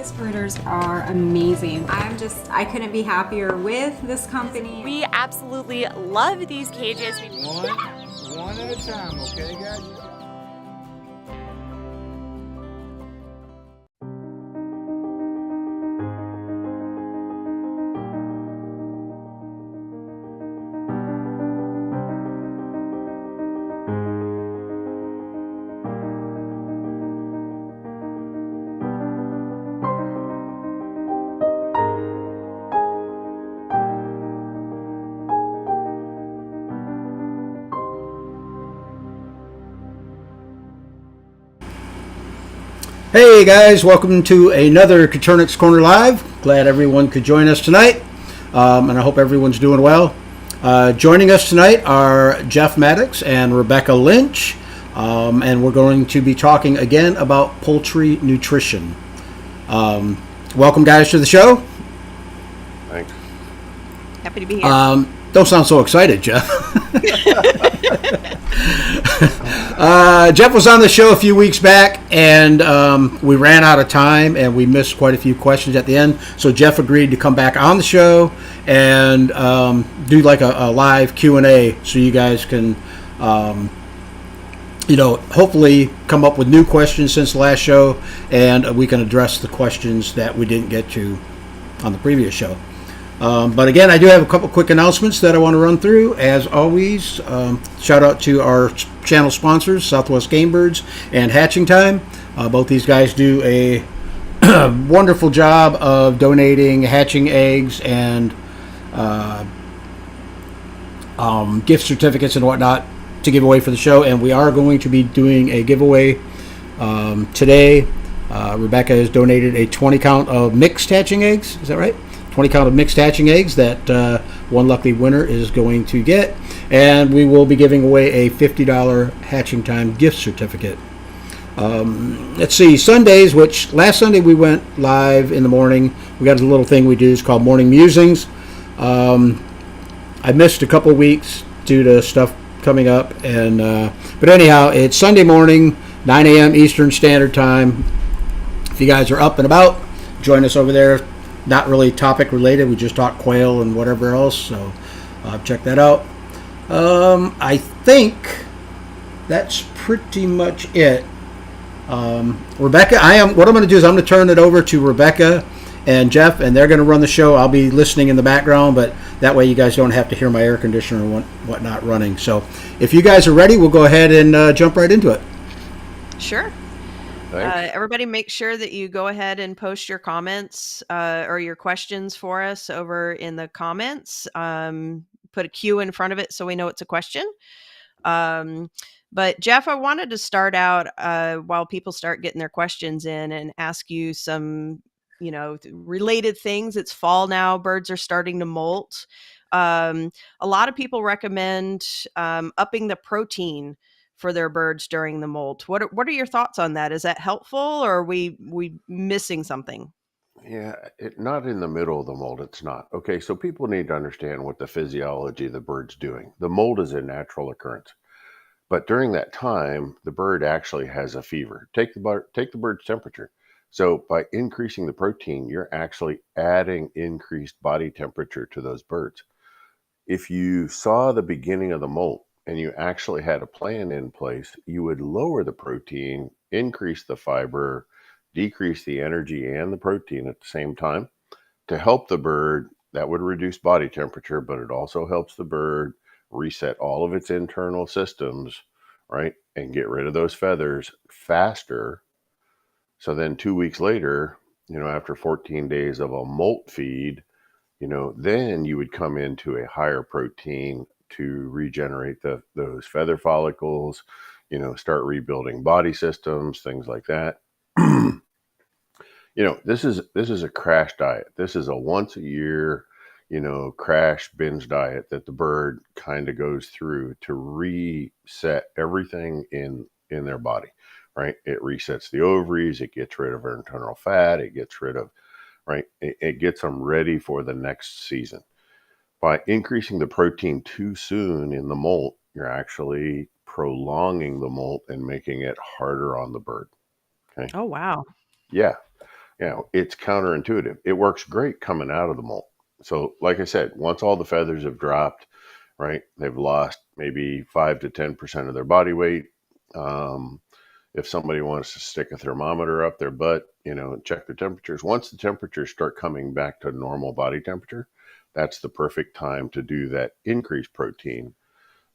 Coturnix brooders are amazing. I couldn't be happier with this company. We absolutely love these cages. One at a time, okay, guys? Hey guys, welcome to another Coturnix Corner Live. Glad everyone could join us tonight, and I hope everyone's doing well. Joining us tonight are Jeff Mattocks and Rebecca Lynch, and we're going to be talking again about poultry nutrition. Welcome guys to the show. Thanks. Happy to be here. Don't sound so excited, Jeff. Jeff was on the show a few weeks back, and we ran out of time, and we missed quite a few questions at the end. So Jeff agreed to come back on the show and do like a live Q&A, so you guys can, hopefully come up with new questions since the last show, and we can address the questions that we didn't get to on the previous show. But again, I do have a couple quick announcements that I want to run through. As always, shout out to our channel sponsors, Southwest Game Birds and Hatching Time. Both these guys do a wonderful job of donating hatching eggs and gift certificates and whatnot to give away for the show. And we are going to be doing a giveaway today. Rebecca has donated a 20 count of mixed hatching eggs. Is that right? 20 count of mixed hatching eggs that one lucky winner is going to get, and we will be giving away a $50 Hatching Time gift certificate. Let's see, Sundays, which last Sunday we went live in the morning. We got a little thing we do, it's called Morning Musings. I missed a couple weeks due to stuff coming up, and but anyhow, it's Sunday morning, 9 a.m. Eastern Standard Time. If you guys are up and about, join us over there. Not really topic related. We just talk quail and whatever else. So check that out. I think that's pretty much it. Rebecca, what I'm going to do is I'm going to turn it over to Rebecca and Jeff, and they're going to run the show. I'll be listening in the background, but that way you guys don't have to hear my air conditioner and whatnot running. So if you guys are ready, we'll go ahead and jump right into it. Sure. Everybody make sure that you go ahead and post your comments or your questions for us over in the comments. Put a Q in front of it so we know it's a question. But Jeff, I wanted to start out while people start getting their questions in and ask you some, related things. It's fall now. Birds are starting to molt. A lot of people recommend upping the protein for their birds during the molt. What are your thoughts on that? Is that helpful, or are we missing something? Yeah, not in the middle of the molt, it's not. Okay, so people need to understand what the physiology of the bird's doing. The molt is a natural occurrence. But during that time, the bird actually has a fever. Take the bird's temperature. So by increasing the protein, you're actually adding increased body temperature to those birds. If you saw the beginning of the molt, and you actually had a plan in place, you would lower the protein, increase the fiber, decrease the energy and the protein at the same time to help the bird. That would reduce body temperature, but it also helps the bird reset all of its internal systems, right? And get rid of those feathers faster. So then 2 weeks later, after 14 days of a molt feed, then you would come into a higher protein to regenerate those feather follicles, start rebuilding body systems, things like that. This is a crash diet. This is a once a year, crash binge diet that the bird kind of goes through to reset everything in their body, right? It resets the ovaries, it gets rid of internal fat, it gets rid of, right? It gets them ready for the next season. By increasing the protein too soon in the molt, you're actually prolonging the molt and making it harder on the bird. Okay. Oh, wow. Yeah. it's counterintuitive. It works great coming out of the molt. So, like I said, once all the feathers have dropped, right, they've lost maybe 5 to 10% of their body weight. Um, if somebody wants to stick a thermometer up their butt, and check their temperatures, once the temperatures start coming back to normal body temperature, that's the perfect time to do that increased protein,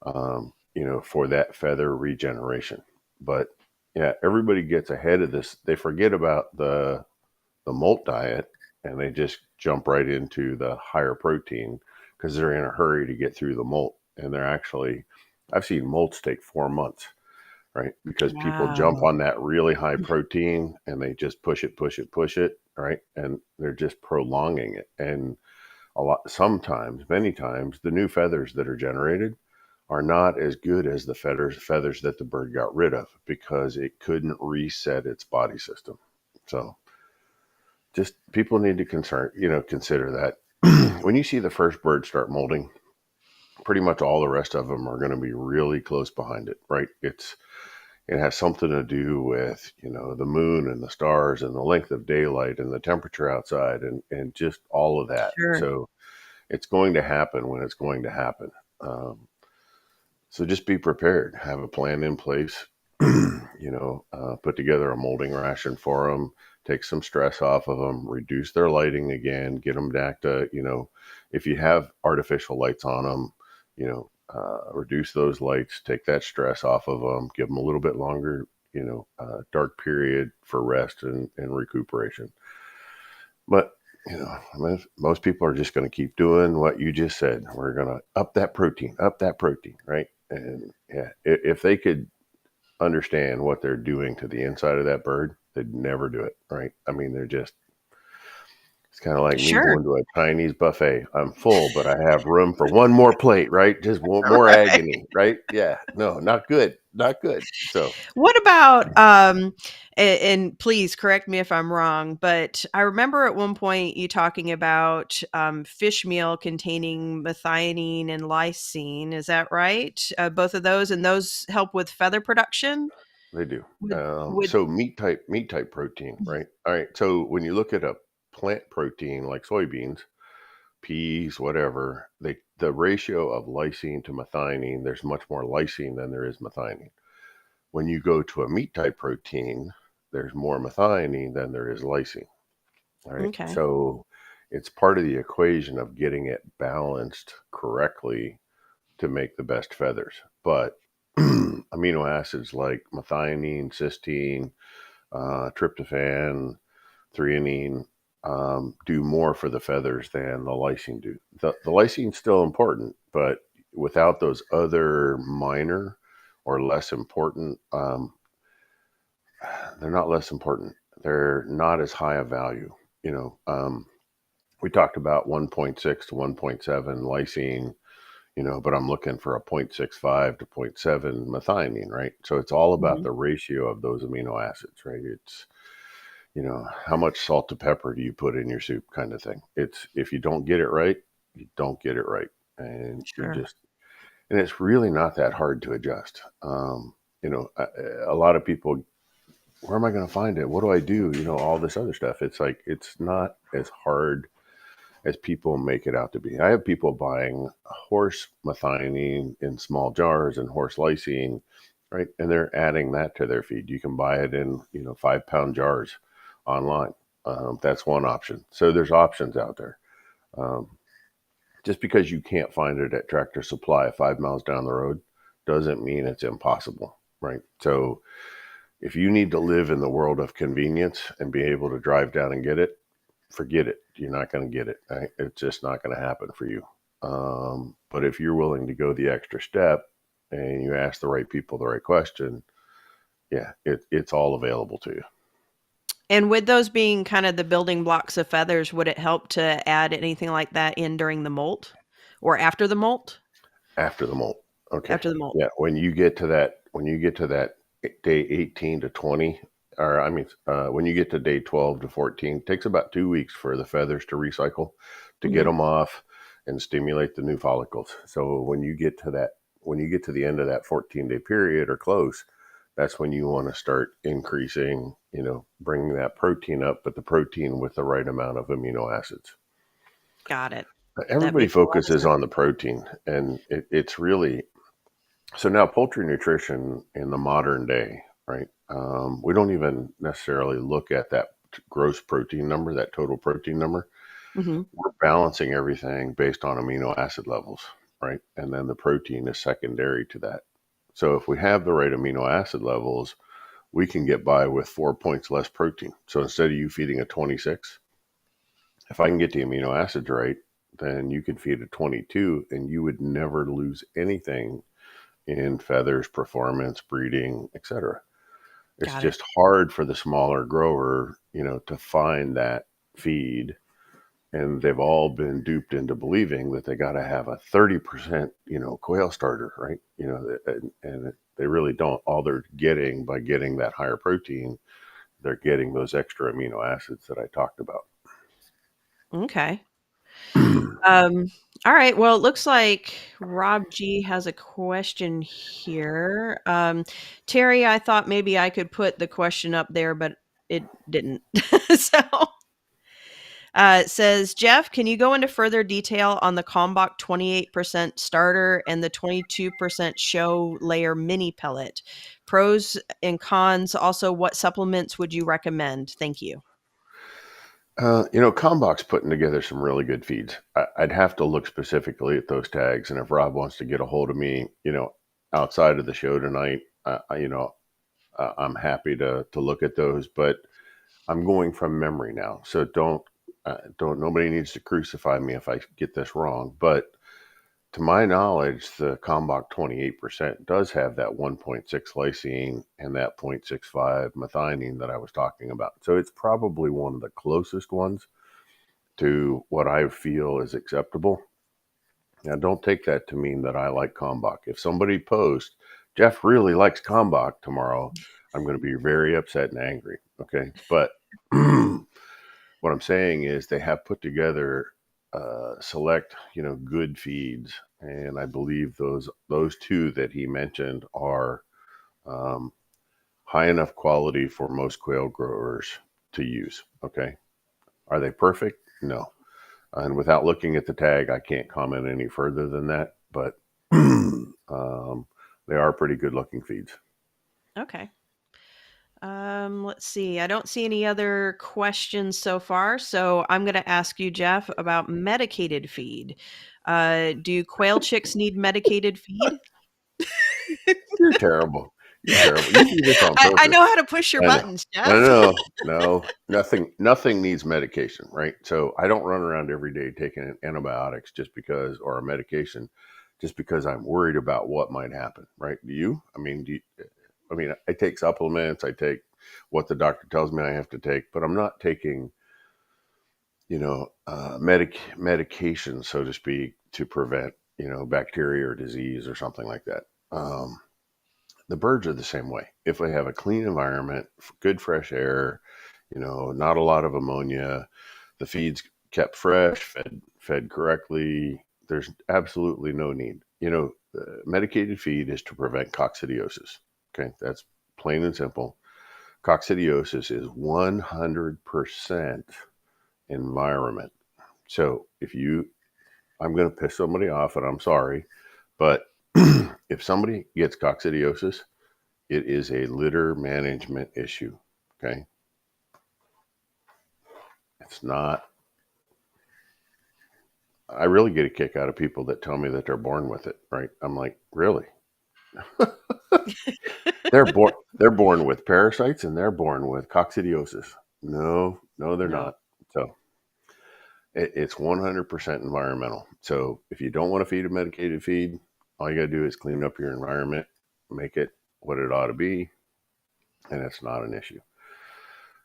for that feather regeneration. But yeah, everybody gets ahead of this. They forget about the molt diet and they just jump right into the higher protein because they're in a hurry to get through the molt. And I've seen molts take 4 months, right? Because people jump Wow. on that really high protein and they just push it, right? And they're just prolonging it. And many times, the new feathers that are generated are not as good as the feathers that the bird got rid of because it couldn't reset its body system. So just people need to consider that. When you see the first bird start molding, pretty much all the rest of them are going to be really close behind it, right? It has something to do with the moon and the stars and the length of daylight and the temperature outside and just all of that. Sure. So it's going to happen when it's going to happen. So just be prepared, have a plan in place, put together a molding ration for them, take some stress off of them, reduce their lighting again, get them back to, if you have artificial lights on them, reduce those lights, take that stress off of them, give them a little bit longer, dark period for rest and recuperation. But, most people are just going to keep doing what you just said. We're going to up that protein, right? And yeah, if they could understand what they're doing to the inside of that bird, they'd never do it, right? I mean, it's kind of like me Sure. going to a Chinese buffet. I'm full, but I have room for one more plate, right? Just one more Right. agony, right? Yeah, no, not good, not good. So What about and please correct me if I'm wrong, but I remember at one point you talking about fish meal containing methionine and lysine. Is that right? Both of those, and those help with feather production. they do. Would So meat type protein, right? All right. So when you look at a plant protein like soybeans, peas, whatever, the ratio of lysine to methionine, there's much more lysine than there is methionine. When you go to a meat type protein, there's more methionine than there is lysine. All right. okay, So it's part of the equation of getting it balanced correctly to make the best feathers. But amino acids like methionine, cysteine, tryptophan, threonine do more for the feathers than the lysine do. The lysine's still important, but without those other minor or less important, they're not less important. They're not as high a value. We talked about 1.6 to 1.7 lysine, but I'm looking for a 0.65 to 0.7 methionine, right? So it's all about Mhm. the ratio of those amino acids, right? It's, how much salt to pepper do you put in your soup kind of thing. It's, if you don't get it right, you don't get it right. And Sure. and it's really not that hard to adjust. A lot of people, where am I going to find it? What do I do? All this other stuff. It's like, it's not as hard as people make it out to be. I have people buying horse methionine in small jars and horse lysine, right? And they're adding that to their feed. You can buy it in, 5-pound jars online. That's one option. So there's options out there. Um, just because you can't find it at Tractor Supply 5 miles down the road doesn't mean it's impossible, right? So if you need to live in the world of convenience and be able to drive down and get it, forget it. You're not going to get it. Right? It's just not going to happen for you. But if you're willing to go the extra step and you ask the right people the right question, yeah, it's all available to you And with those being kind of the building blocks of feathers, would it help to add anything like that in during the molt or after the molt? after the molt. Okay. After the molt. Yeah. When you get to that day 18 to 20, or I mean, when you get to day 12 to 14, it takes about 2 weeks for the feathers to recycle, to get Mhm. them off and stimulate the new follicles. So when you get to the end of that 14-day period or close, that's when you want to start increasing, bringing that protein up, but the protein with the right amount of amino acids. Got it. That Everybody makes a lot of focuses sense. on the protein, and it's really so now poultry nutrition in the modern day, right? We don't even necessarily look at that gross protein number, that total protein number. Hmm. We're balancing everything based on amino acid levels, right? And then the protein is secondary to that. So if we have the right amino acid levels, we can get by with 4 points less protein. So instead of you feeding a 26, if I can get the amino acids right, then you could feed a 22 and you would never lose anything in feathers, performance, breeding, etc. It's Got it. just hard for the smaller grower, to find that feed. And they've all been duped into believing that they got to have a 30%, quail starter, right? And they really don't. All they're getting by getting that higher protein, they're getting those extra amino acids that I talked about. Okay. Um, all right. Well, it looks like Rob G has a question here. Terry, I thought maybe I could put the question up there, but it didn't. So it says, Jeff, can you go into further detail on the Kalmbach 28% starter and the 22% show layer mini pellet? Pros and cons. Also, what supplements would you recommend? Thank you. Kalmbach's putting together some really good feeds. I'd have to look specifically at those tags. And if Rob wants to get a hold of me, outside of the show tonight, I'm happy to look at those, but I'm going from memory now. So nobody needs to crucify me if I get this wrong. But to my knowledge, the Kalmbach 28% does have that 1.6 lysine and that 0.65 methionine that I was talking about. So it's probably one of the closest ones to what I feel is acceptable. Now, don't take that to mean that I like Kalmbach. If somebody posts, Jeff really likes Kalmbach tomorrow, I'm going to be very upset and angry. Okay. But what I'm saying is they have put together select, good feeds. And I believe those two that he mentioned are um, high enough quality for most quail growers to use. Okay. Are they perfect? No. And without looking at the tag, I can't comment any further than that. But they are pretty good looking feeds. Okay. Let's see. I don't see any other questions so far. So I'm going to ask you, Jeff, about medicated feed. Do quail chicks need medicated feed? You're terrible. You're terrible. You do this on I purpose. know how to push your I know. buttons, Jeff. No, nothing needs medication, right? So I don't run around every day taking antibiotics or a medication just because I'm worried about what might happen, right? Do you? I take supplements, I take what the doctor tells me I have to take, but I'm not taking, medication, so to speak, to prevent, bacteria or disease or something like that. The birds are the same way. If they have a clean environment, good fresh air, not a lot of ammonia, the feed's kept fresh, fed correctly, there's absolutely no need. Medicated feed is to prevent coccidiosis. Okay, that's plain and simple. Coccidiosis is 100% environment. So I'm going to piss somebody off, and I'm sorry, but if somebody gets coccidiosis, it is a litter management issue. Okay. It's not, I really get a kick out of people that tell me that they're born with it, right? I'm like, really? They're born with parasites and they're born with coccidiosis. No, they're No. not. So it's 100% environmental. So if you don't want to feed a medicated feed, all you got to do is clean up your environment, make it what it ought to be, and it's not an issue.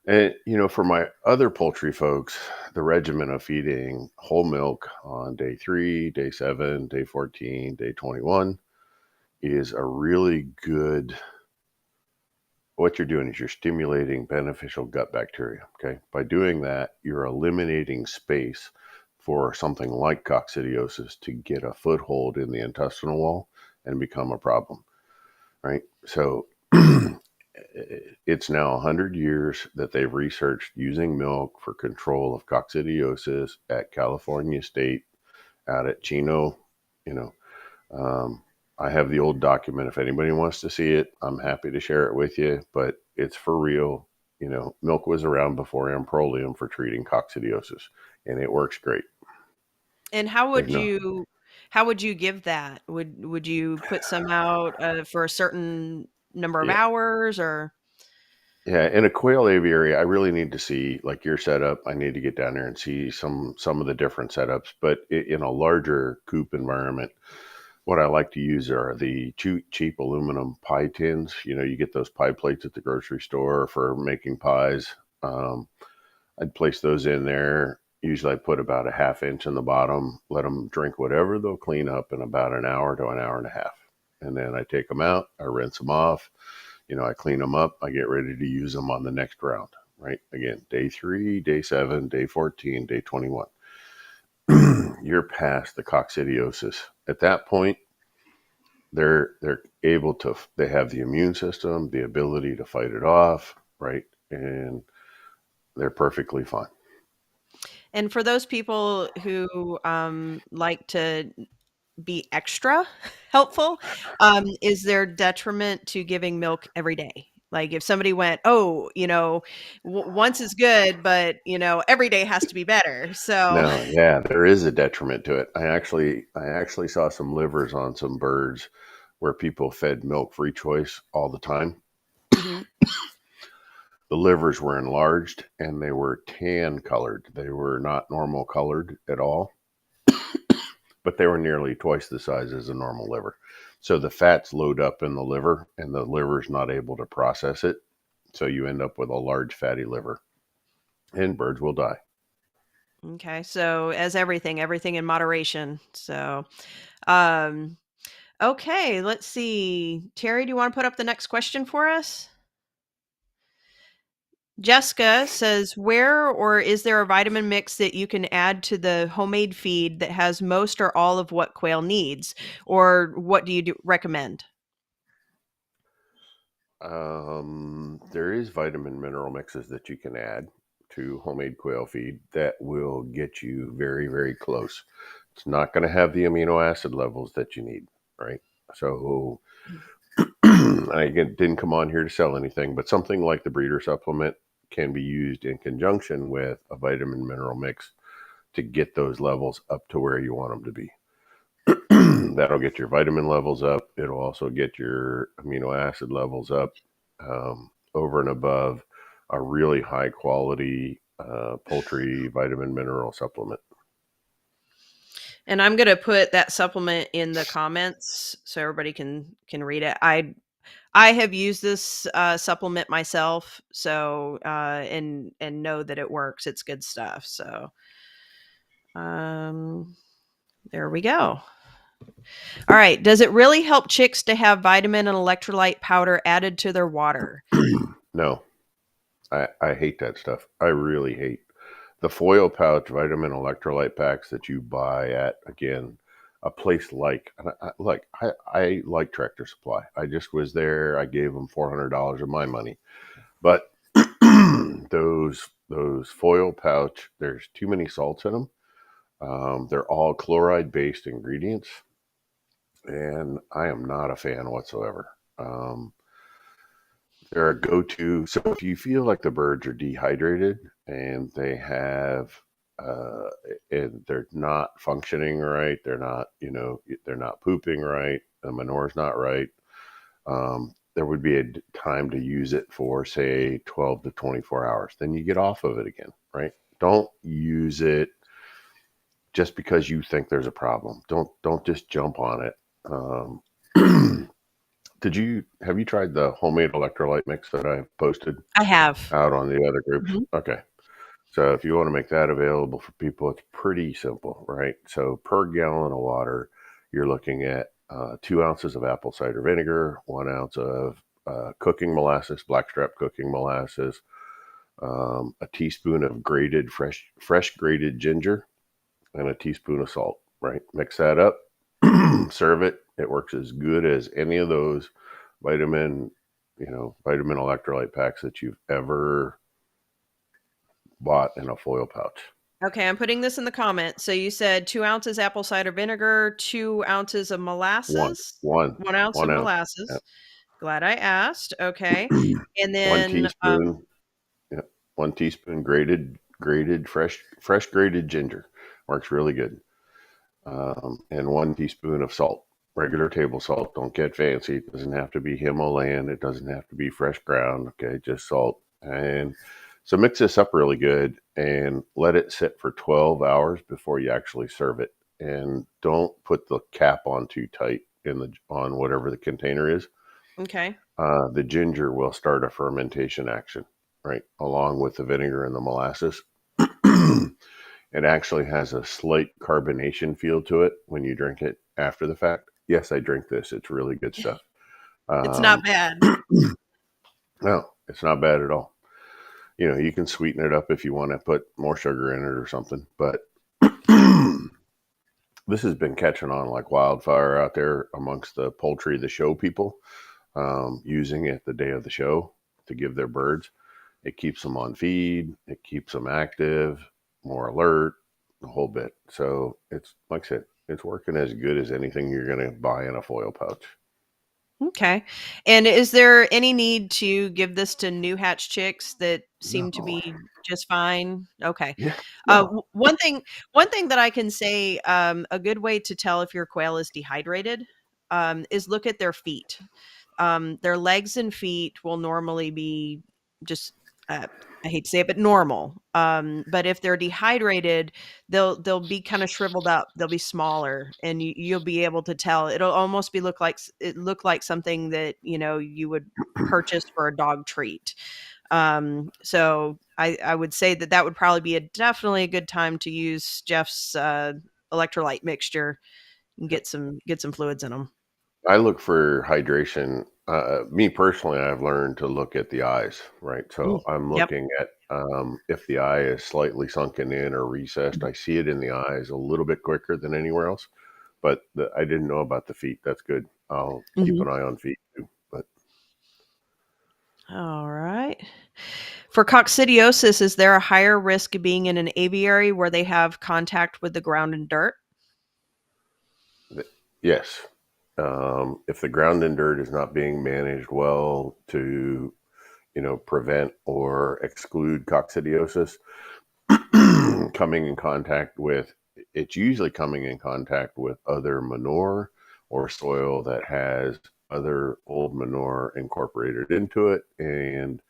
And, for my other poultry folks, the regimen of feeding whole milk on day 3, day 7, day 14, day 21 is a really good. What you're doing is you're stimulating beneficial gut bacteria. Okay. By doing that, you're eliminating space for something like coccidiosis to get a foothold in the intestinal wall and become a problem. Right. So it's now 100 years that they've researched using milk for control of coccidiosis at California State out at Chino. You know, um, I have the old document. If anybody wants to see it, I'm happy to share it with you, but it's for real. You know, milk was around before Amprolium for treating coccidiosis, and it works great. And There's no, how would you give that? Would you put some out for a certain number of yeah, hours or? yeah. In a quail aviary, I really need to see like your setup. I need to get down there and see some of the different setups. But in a larger coop environment, what I like to use are the cheap aluminum pie tins. You know, you get those pie plates at the grocery store for making pies. Um, I'd place those in there. Usually I put about a half inch in the bottom, let them drink whatever they'll clean up in about an hour to an hour and a half. And then I take them out, I rinse them off, you know, I clean them up, I get ready to use them on the next round, right? Again, day 3, day 7, day 14, day 21. You're past the coccidiosis. At that point, they're able to, they have the immune system, the ability to fight it off, right? And they're perfectly fine. And for those people who like to be extra helpful, is there detriment to giving milk every day? Like if somebody went, oh, once is good, but every day has to be better. So, No, yeah, there is a detriment to it. I actually saw some livers on some birds where people fed milk free choice all the time. mhm. The livers were enlarged and they were tan colored. They were not normal colored at all, but they were nearly twice the size as a normal liver. So the fats load up in the liver and the liver's not able to process it. So you end up with a large fatty liver and birds will die. Okay. So as everything in moderation. So, um, okay, let's see. Terry, do you want to put up the next question for us? Jessica says, where or is there a vitamin mix that you can add to the homemade feed that has most or all of what quail needs? Or what do you recommend? There is vitamin mineral mixes that you can add to homemade quail feed that will get you very, very close. It's not going to have the amino acid levels that you need, right? So I didn't come on here to sell anything, but something like the breeder supplement can be used in conjunction with a vitamin mineral mix to get those levels up to where you want them to be. That'll get your vitamin levels up. It'll also get your amino acid levels up over and above a really high quality poultry vitamin mineral supplement. And I'm going to put that supplement in the comments so everybody can read it. I have used this supplement myself, so and know that it works. It's good stuff. So there we go. All right. Does it really help chicks to have vitamin and electrolyte powder added to their water? No, I hate that stuff. I really hate the foil pouch vitamin electrolyte packs that you buy at, again, a place like, I like Tractor Supply. I just was there. I gave them $400 of my money, but those foil pouch, there's too many salts in them. They're all chloride based ingredients, and I am not a fan whatsoever. They're a go-to. So if you feel like the birds are dehydrated and they have, uh, and they're not functioning right, they're not, they're not pooping right, the manure's not right. There would be a time to use it for, say, 12 to 24 hours. Then you get off of it again, right? Don't use it just because you think there's a problem. Don't just jump on it. Have you tried the homemade electrolyte mix that I posted I have. out on the other groups? Mhm. Okay. So if you want to make that available for people, it's pretty simple, right? So per gallon of water, you're looking at 2 ounces of apple cider vinegar, 1 ounce of cooking molasses, blackstrap cooking molasses, a teaspoon of fresh grated ginger, and a teaspoon of salt, right? Mix that up, serve it. It works as good as any of those vitamin vitamin electrolyte packs that you've ever bought in a foil pouch. Okay, I'm putting this in the comments. So you said 2 ounces apple cider vinegar, 2 ounces of One, molasses, one, 1 ounce of 1 ounce. molasses. Glad I asked. Okay. And One then, teaspoon. Yeah, 1 teaspoon grated fresh grated ginger works really good. And 1 teaspoon of salt, regular table salt. Don't get fancy. It doesn't have to be Himalayan. It doesn't have to be fresh ground. Okay, just salt. And so mix this up really good and let it sit for 12 hours before you actually serve it. And don't put the cap on too tight on whatever the container is. okay. The ginger will start a fermentation action, right, along with the vinegar and the molasses. It actually has a slight carbonation feel to it when you drink it after the fact. Yes, I drink this. It's really good stuff. It's not Um, bad. no, it's not bad at all. You can sweeten it up if you want to put more sugar in it or something. But this has been catching on like wildfire out there amongst the poultry, the show people, using it the day of the show to give their birds. It keeps them on feed. It keeps them active, more alert, the whole bit. So it's like I said, it's working as good as anything you're going to buy in a foil pouch. Okay. And is there any need to give this to new hatch chicks that seem to No. be just fine? Okay. Yeah. No. One thing that I can say, a good way to tell if your quail is dehydrated, is look at their feet. Their legs and feet will normally be just, I hate to say it, but normal. But if they're dehydrated, they'll be kind of shriveled up. They'll be smaller, and you'll be able to tell. It'll almost be look like something that you would purchase for a dog treat. So I would say that would probably be definitely a good time to use Jeff's electrolyte mixture and get some fluids in them. I look for hydration. Me personally, I've learned to look at the eyes, right? So I'm Yep. looking at if the eye is slightly sunken in or recessed. I see it in the eyes a little bit quicker than anywhere else. But I didn't know about the feet. That's good. I'll keep an eye on feet too. But All right. For coccidiosis, is there a higher risk of being in an aviary where they have contact with the ground and dirt? yes, if the ground and dirt is not being managed well to, prevent or exclude coccidiosis, it's usually coming in contact with other manure or soil that has other old manure incorporated into it. And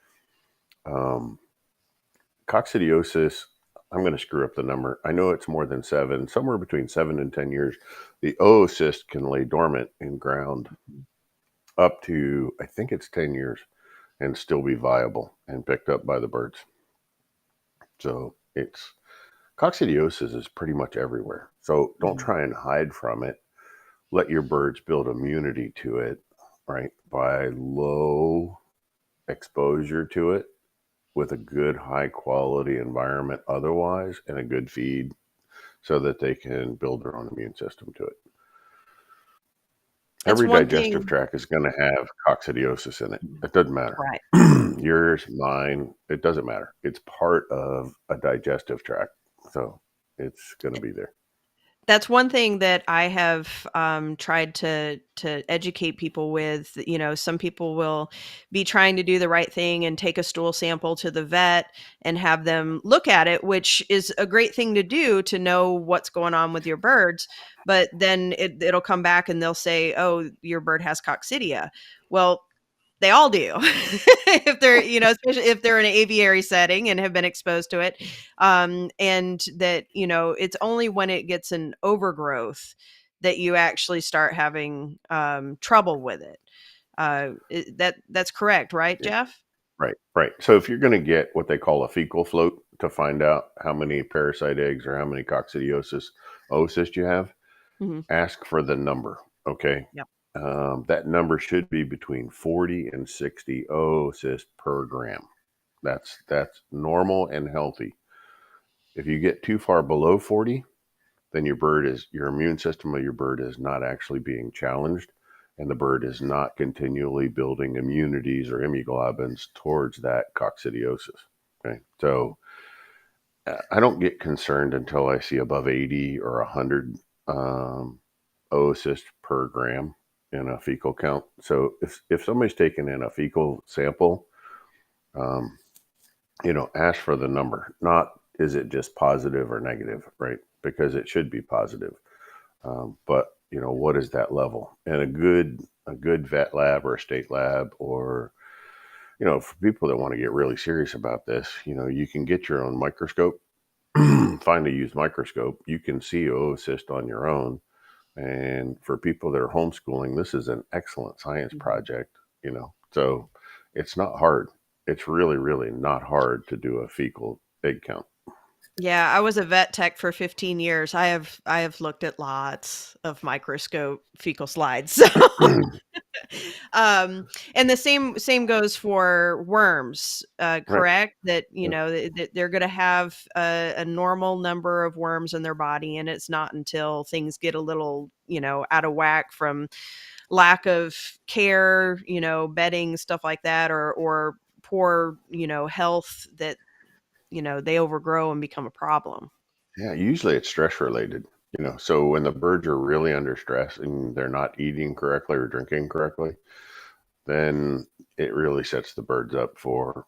coccidiosis, I'm going to screw up the number. I know it's more than 7, somewhere between 7 and 10 years. The oocyst can lay dormant in ground up to, I think it's 10 years and still be viable and picked up by the birds. So coccidiosis is pretty much everywhere. So don't try and hide from it. Let your birds build immunity to it, right? By low exposure to it with a good high quality environment otherwise and a good feed so that they can build their own immune system to it. It's Every one digestive thing, tract is going to have coccidiosis in it. It doesn't matter. right? Yours, mine, it doesn't matter. It's part of a digestive tract. So it's going to be there. That's one thing that I have tried to educate people with. Some people will be trying to do the right thing and take a stool sample to the vet and have them look at it, which is a great thing to do to know what's going on with your birds. But then it'll come back and they'll say, "Oh, your bird has coccidia." Well, they all do. If they're, especially if they're in an aviary setting and have been exposed to it. And that, it's only when it gets an overgrowth that you actually start having trouble with it. That's correct, right, Yeah, Jeff? right. So if you're going to get what they call a fecal float to find out how many parasite eggs or how many coccidiosis oocysts you have, Hmm. ask for the number. Okay. Yep. That number should be between 40 and 60 oocysts per gram. That's normal and healthy. If you get too far below 40, then your immune system of your bird is not actually being challenged, and the bird is not continually building immunities or immunoglobulins towards that coccidiosis. Okay, so I don't get concerned until I see above 80 or 100 oocyst per gram in a fecal count. So if somebody's taking in a fecal sample, um, ask for the number, not is it just positive or negative, right? Because it should be positive. But what is that level? And a good vet lab or a state lab, or for people that want to get really serious about this, you can get your own microscope, find a used microscope. You can see oocyst on your own. And for people that are homeschooling, this is an excellent science project, So it's not hard. It's really, really not hard to do a fecal egg count. Yeah, I was a vet tech for 15 years. I have looked at lots of microscope fecal slides. So, and the same goes for worms, Right. correct? That Yeah. that they're going to have a normal number of worms in their body, and it's not until things get a little out of whack from lack of care, bedding, stuff like that, or poor health that they overgrow and become a problem. Yeah, usually it's stress related, So when the birds are really under stress and they're not eating correctly or drinking correctly, then it really sets the birds up for,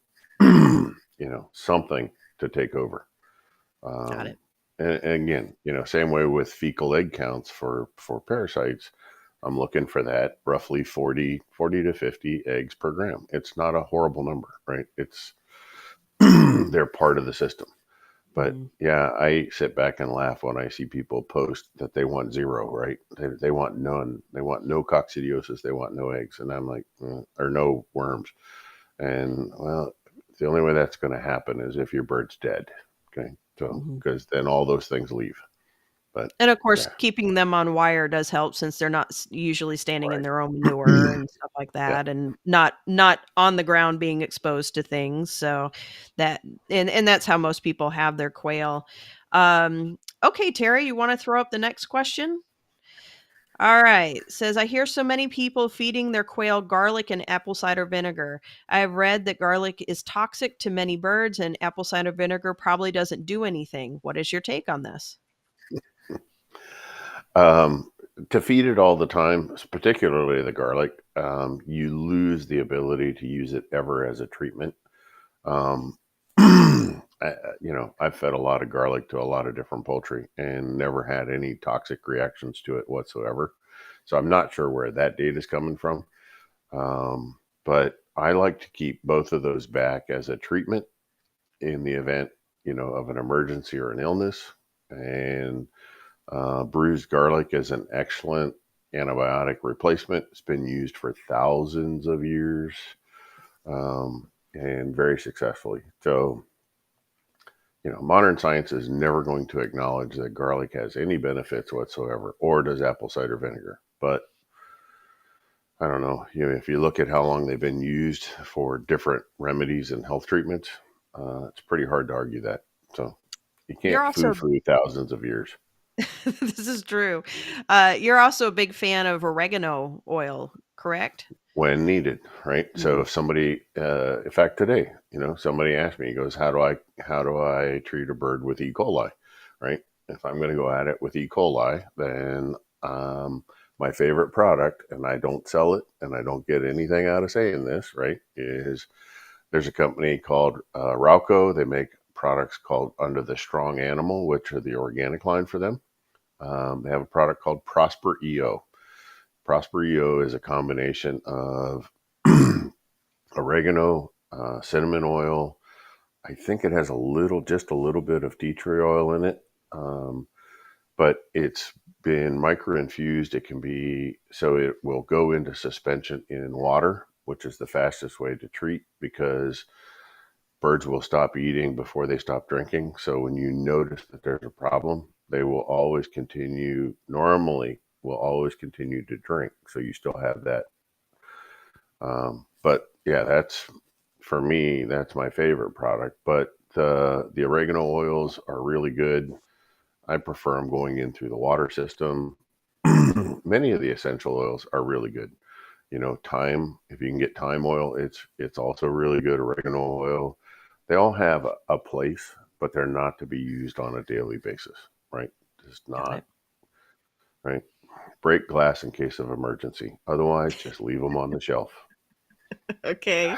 something to take over. Got it. And again, same way with fecal egg counts for parasites. I'm looking for that roughly 40 to 50 eggs per gram. It's not a horrible number, right? It's they're part of the system. But yeah, I sit back and laugh when I see people post that they want zero, right? They want none. They want no coccidiosis. They want no eggs. And I'm like, or no worms. And well, the only way that's going to happen is if your bird's dead. Okay. So, because then all those things leave. But And of course, yeah, keeping them on wire does help since they're not usually standing in right. their own manure and stuff like Yeah. that, and not on the ground being exposed to things. So that and that's how most people have their quail. Okay, Terry, you want to throw up the next question? All right. Says, I hear so many people feeding their quail garlic and apple cider vinegar. I have read that garlic is toxic to many birds and apple cider vinegar probably doesn't do anything. What is your take on this? To feed it all the time, particularly the garlic, you lose the ability to use it ever as a treatment. I've fed a lot of garlic to a lot of different poultry and never had any toxic reactions to it whatsoever. So I'm not sure where that data is coming from. But I like to keep both of those back as a treatment in the event, of an emergency or an illness. And bruised garlic is an excellent antibiotic replacement. It's been used for thousands of years, and very successfully. So, modern science is never going to acknowledge that garlic has any benefits whatsoever, or does apple cider vinegar. But I don't know. If you look at how long they've been used for different remedies and health treatments, it's pretty hard to argue that. So you You're can't also foo-foo thousands of years. this is true. You're also a big fan of oregano oil, correct? When needed, right? So if somebody, in fact, today, somebody asked me, he goes, how do I treat a bird with E. coli, right? If I'm going to go at it with E. coli, then my favorite product, and I don't sell it, and I don't get anything out of saying this, right? Is there's a company called Rauco. They make products called Under the Strong Animal, which are the organic line for them. They have a product called Prosper EO. Prosper EO is a combination of oregano, cinnamon oil. I think it has just a little bit of tea tree oil in it, but it's been micro-infused. So it will go into suspension in water, which is the fastest way to treat because birds will stop eating before they stop drinking. So when you notice that there's a problem, they will always continue to drink. So you still have that. But yeah, for me, that's my favorite product. But the oregano oils are really good. I prefer them going in through the water system. Many of the essential oils are really good. Thyme, if you can get thyme oil, it's also really good. Oregano oil, they all have a place, but they're not to be used on a daily basis, right? Just Got not, it. right? Break glass in case of emergency. Otherwise, just leave them on the shelf. Okay.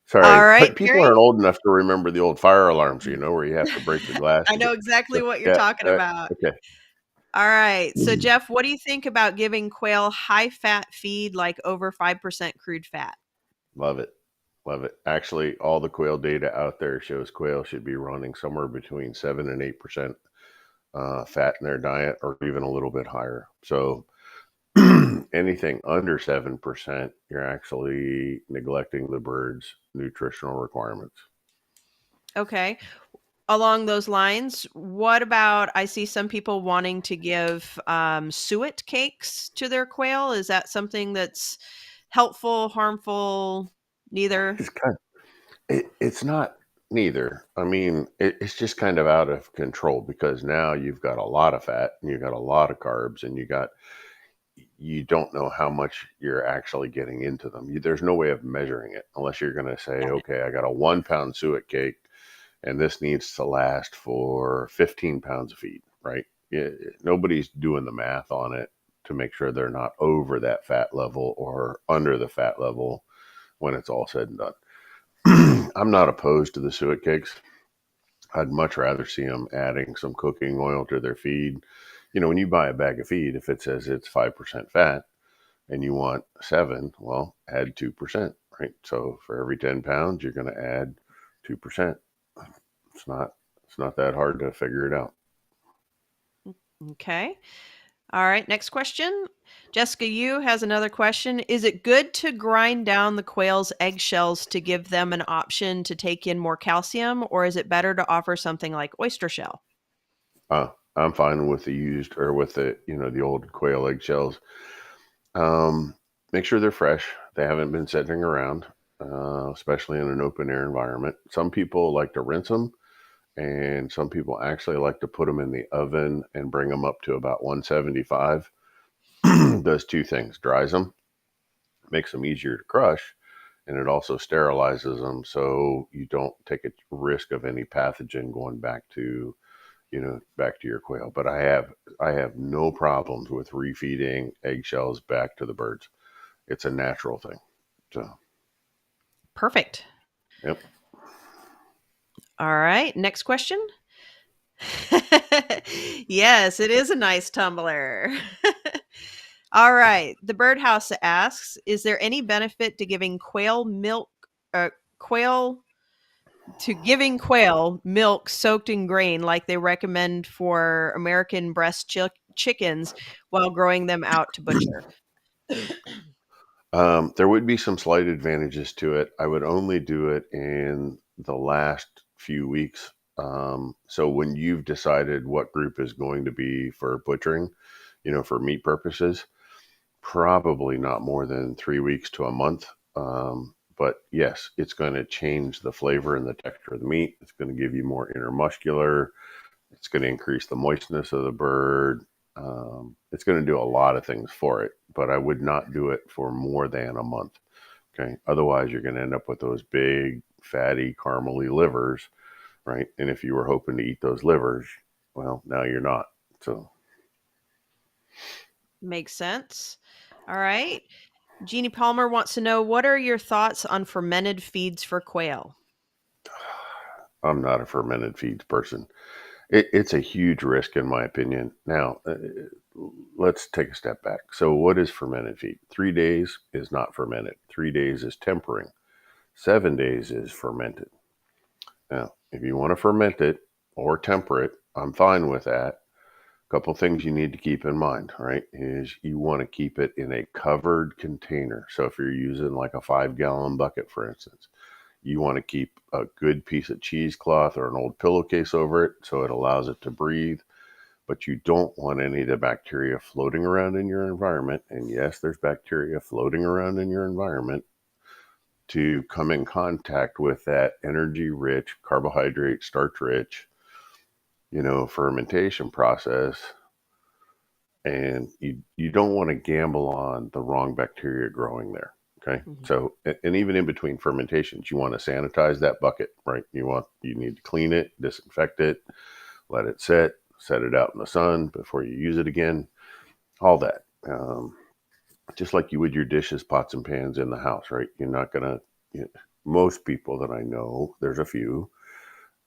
Sorry, All right, but people Gary. aren't old enough to remember the old fire alarms, where you have to break the glass I to know get. exactly So what you're yeah, talking about. okay. All right. So, Jeff, what do you think about giving quail high fat feed like over 5% crude fat? Love it. Love it. Actually, all the quail data out there shows quail should be running somewhere between 7 and 8% fat in their diet, or even a little bit higher. So anything under 7%, you're actually neglecting the bird's nutritional requirements. Okay. Along those lines, what about I see some people wanting to give suet cakes to their quail. Is that something that's helpful, harmful, neither? It's kind it's not neither. I mean, it's just kind of out of control because now you've got a lot of fat and you've got a lot of carbs and you don't know how much you're actually getting into them. There's no way of measuring it unless you're going to say, Got it. okay, I got a 1 pound suet cake and this needs to last for 15 pounds of feed, right? Nobody's doing the math on it to make sure they're not over that fat level or under the fat level when it's all said and done. I'm not opposed to the suet cakes. I'd much rather see them adding some cooking oil to their feed. When you buy a bag of feed, if it says it's 5% fat and you want 7, well, add 2%, right? So for every 10 pounds, you're going to add 2%. It's not that hard to figure it out. Okay. All right. Next question. Jessica Yu has another question. Is it good to grind down the quail's eggshells to give them an option to take in more calcium, or is it better to offer something like oyster shell? I'm fine with the used or with the old quail eggshells. Make sure they're fresh. They haven't been sitting around, especially in an open air environment. Some people like to rinse them, and some people actually like to put them in the oven and bring them up to about 175. Does two things: dries them, makes them easier to crush, and it also sterilizes them, so you don't take a risk of any pathogen going back to your quail. But I have no problems with refeeding eggshells back to the birds. It's a natural thing. So, Perfect. yep. All right. Next question. Yes, it is a nice tumbler. All right. The birdhouse asks, is there any benefit to giving quail milk soaked in grain like they recommend for American breast chickens while growing them out to butcher? There would be some slight advantages to it. I would only do it in the last few weeks. So when you've decided what group is going to be for butchering, for meat purposes, probably not more than 3 weeks to a month. But yes, it's going to change the flavor and the texture of the meat. It's going to give you more intermuscular. It's going to increase the moistness of the bird. It's going to do a lot of things for it, but I would not do it for more than a month. Okay. Otherwise, you're going to end up with those big, fatty, caramely livers, right? And if you were hoping to eat those livers, well, now you're not. So, Makes sense. All right. Jeannie Palmer wants to know, what are your thoughts on fermented feeds for quail? I'm not a fermented feeds person. It's a huge risk, in my opinion. Now, let's take a step back. So, what is fermented feed? 3 days is not fermented, 3 days is tempering, 7 days is fermented. Now, if you want to ferment it or temper it, I'm fine with that. A couple things you need to keep in mind, right, is you want to keep it in a covered container. So, if you're using like a 5-gallon bucket, for instance, you want to keep a good piece of cheesecloth or an old pillowcase over it so it allows it to breathe. But you don't want any of the bacteria floating around in your environment. And yes, there's bacteria floating around in your environment to come in contact with that energy rich, carbohydrate, starch rich, fermentation process and you don't want to gamble on the wrong bacteria growing there. Okay. Mhm. So, and even in between fermentations, you want to sanitize that bucket, right? You need to clean it, disinfect it, let it set it out in the sun before you use it again, all that. Just like you would your dishes, pots and pans in the house, right? You're not going to, most people that I know, there's a few,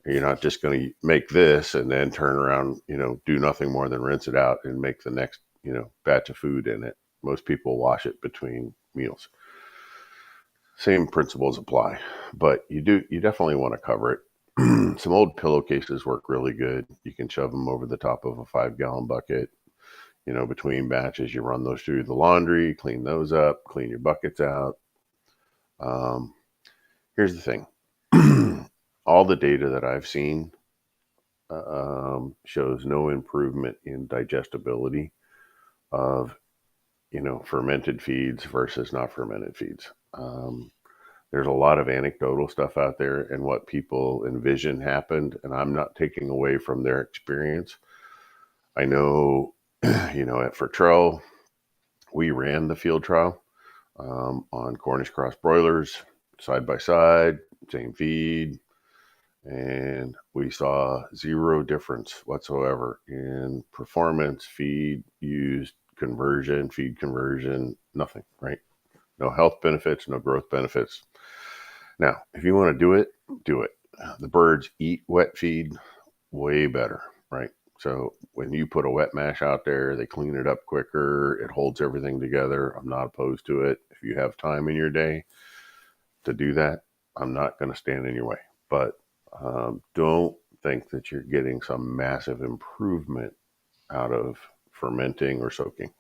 you're not just going to make this and then turn around, do nothing more than rinse it out and make the next, batch of food in it. Most people wash it between meals. Same principles apply, but you definitely want to cover it. Some old pillowcases work really good. You can shove them over the top of a 5-gallon bucket. Between batches, you run those through the laundry, clean those up, clean your buckets out. Um, Here's the thing. All the data that I've seen shows no improvement in digestibility of, fermented feeds versus not fermented feeds. There's a lot of anecdotal stuff out there and what people envision happened, and I'm not taking away from their experience. I know, at Fertrell, we ran the field trial on Cornish cross broilers side by side, same feed, and we saw zero difference whatsoever in performance, feed used, feed conversion, nothing, right? No health benefits, no growth benefits. Now, if you want to do it, do it. The birds eat wet feed way better, right? So when you put a wet mash out there, they clean it up quicker. It holds everything together. I'm not opposed to it. If you have time in your day to do that, I'm not going to stand in your way. But don't think that you're getting some massive improvement out of fermenting or soaking.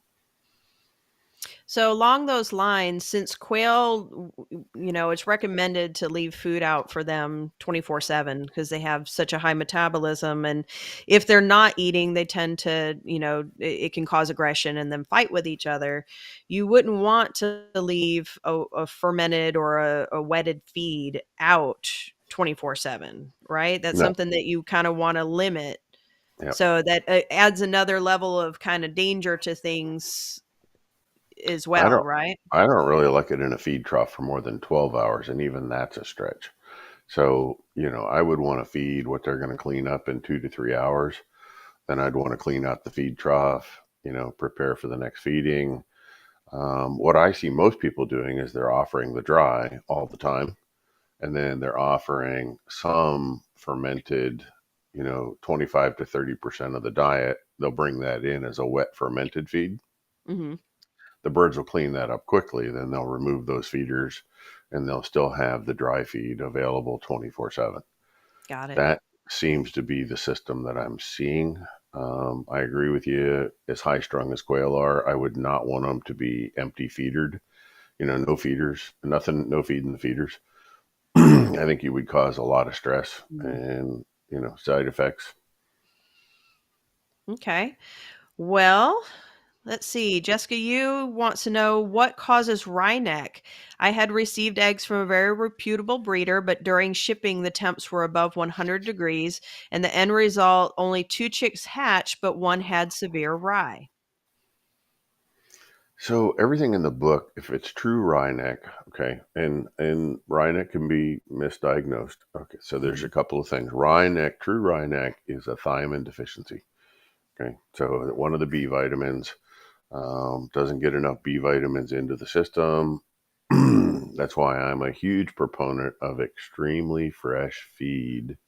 So along those lines, since quail, it's recommended to leave food out for them 24/7 because they have such a high metabolism. And if they're not eating, they tend to, it can cause aggression and then fight with each other. You wouldn't want to leave a fermented or a wetted feed out 24/7, right? That's No, something that you kind of want to limit. yeah, So that adds another level of kind of danger to things as I well, don't. right? I don't really like it in a feed trough for more than 12 hours, and even that's a stretch. So, I would want to feed what they're going to clean up in 2 to 3 hours. Then I'd want to clean out the feed trough, prepare for the next feeding. What I see most people doing is they're offering the dry all the time, and then they're offering some fermented, 25 to 30% of the diet. They'll bring that in as a wet fermented feed. Mhm. The birds will clean that up quickly. Then they'll remove those feeders and they'll still have the dry feed available 24/7. Got it. That seems to be the system that I'm seeing. I agree with you. As high strung as quail are, I would not want them to be empty feedered. No feeders, nothing, no feed in the feeders. I think you would cause a lot of stress Mm. and, side effects. Okay. Well, let's see. Jessica, you wants to know what causes wryneck. I had received eggs from a very reputable breeder, but during shipping, the temps were above 100 degrees, and the end result only 2 chicks hatched, but one had severe rye. So everything in the book, if it's true Ryeneck, okay, and Ryeneck can be misdiagnosed. Okay, so there's a Mhm. couple of things. Ryeneck, true Ryeneck is a thiamine deficiency. Okay, so one of the B vitamins doesn't get enough B vitamins into the system. That's why I'm a huge proponent of extremely fresh feed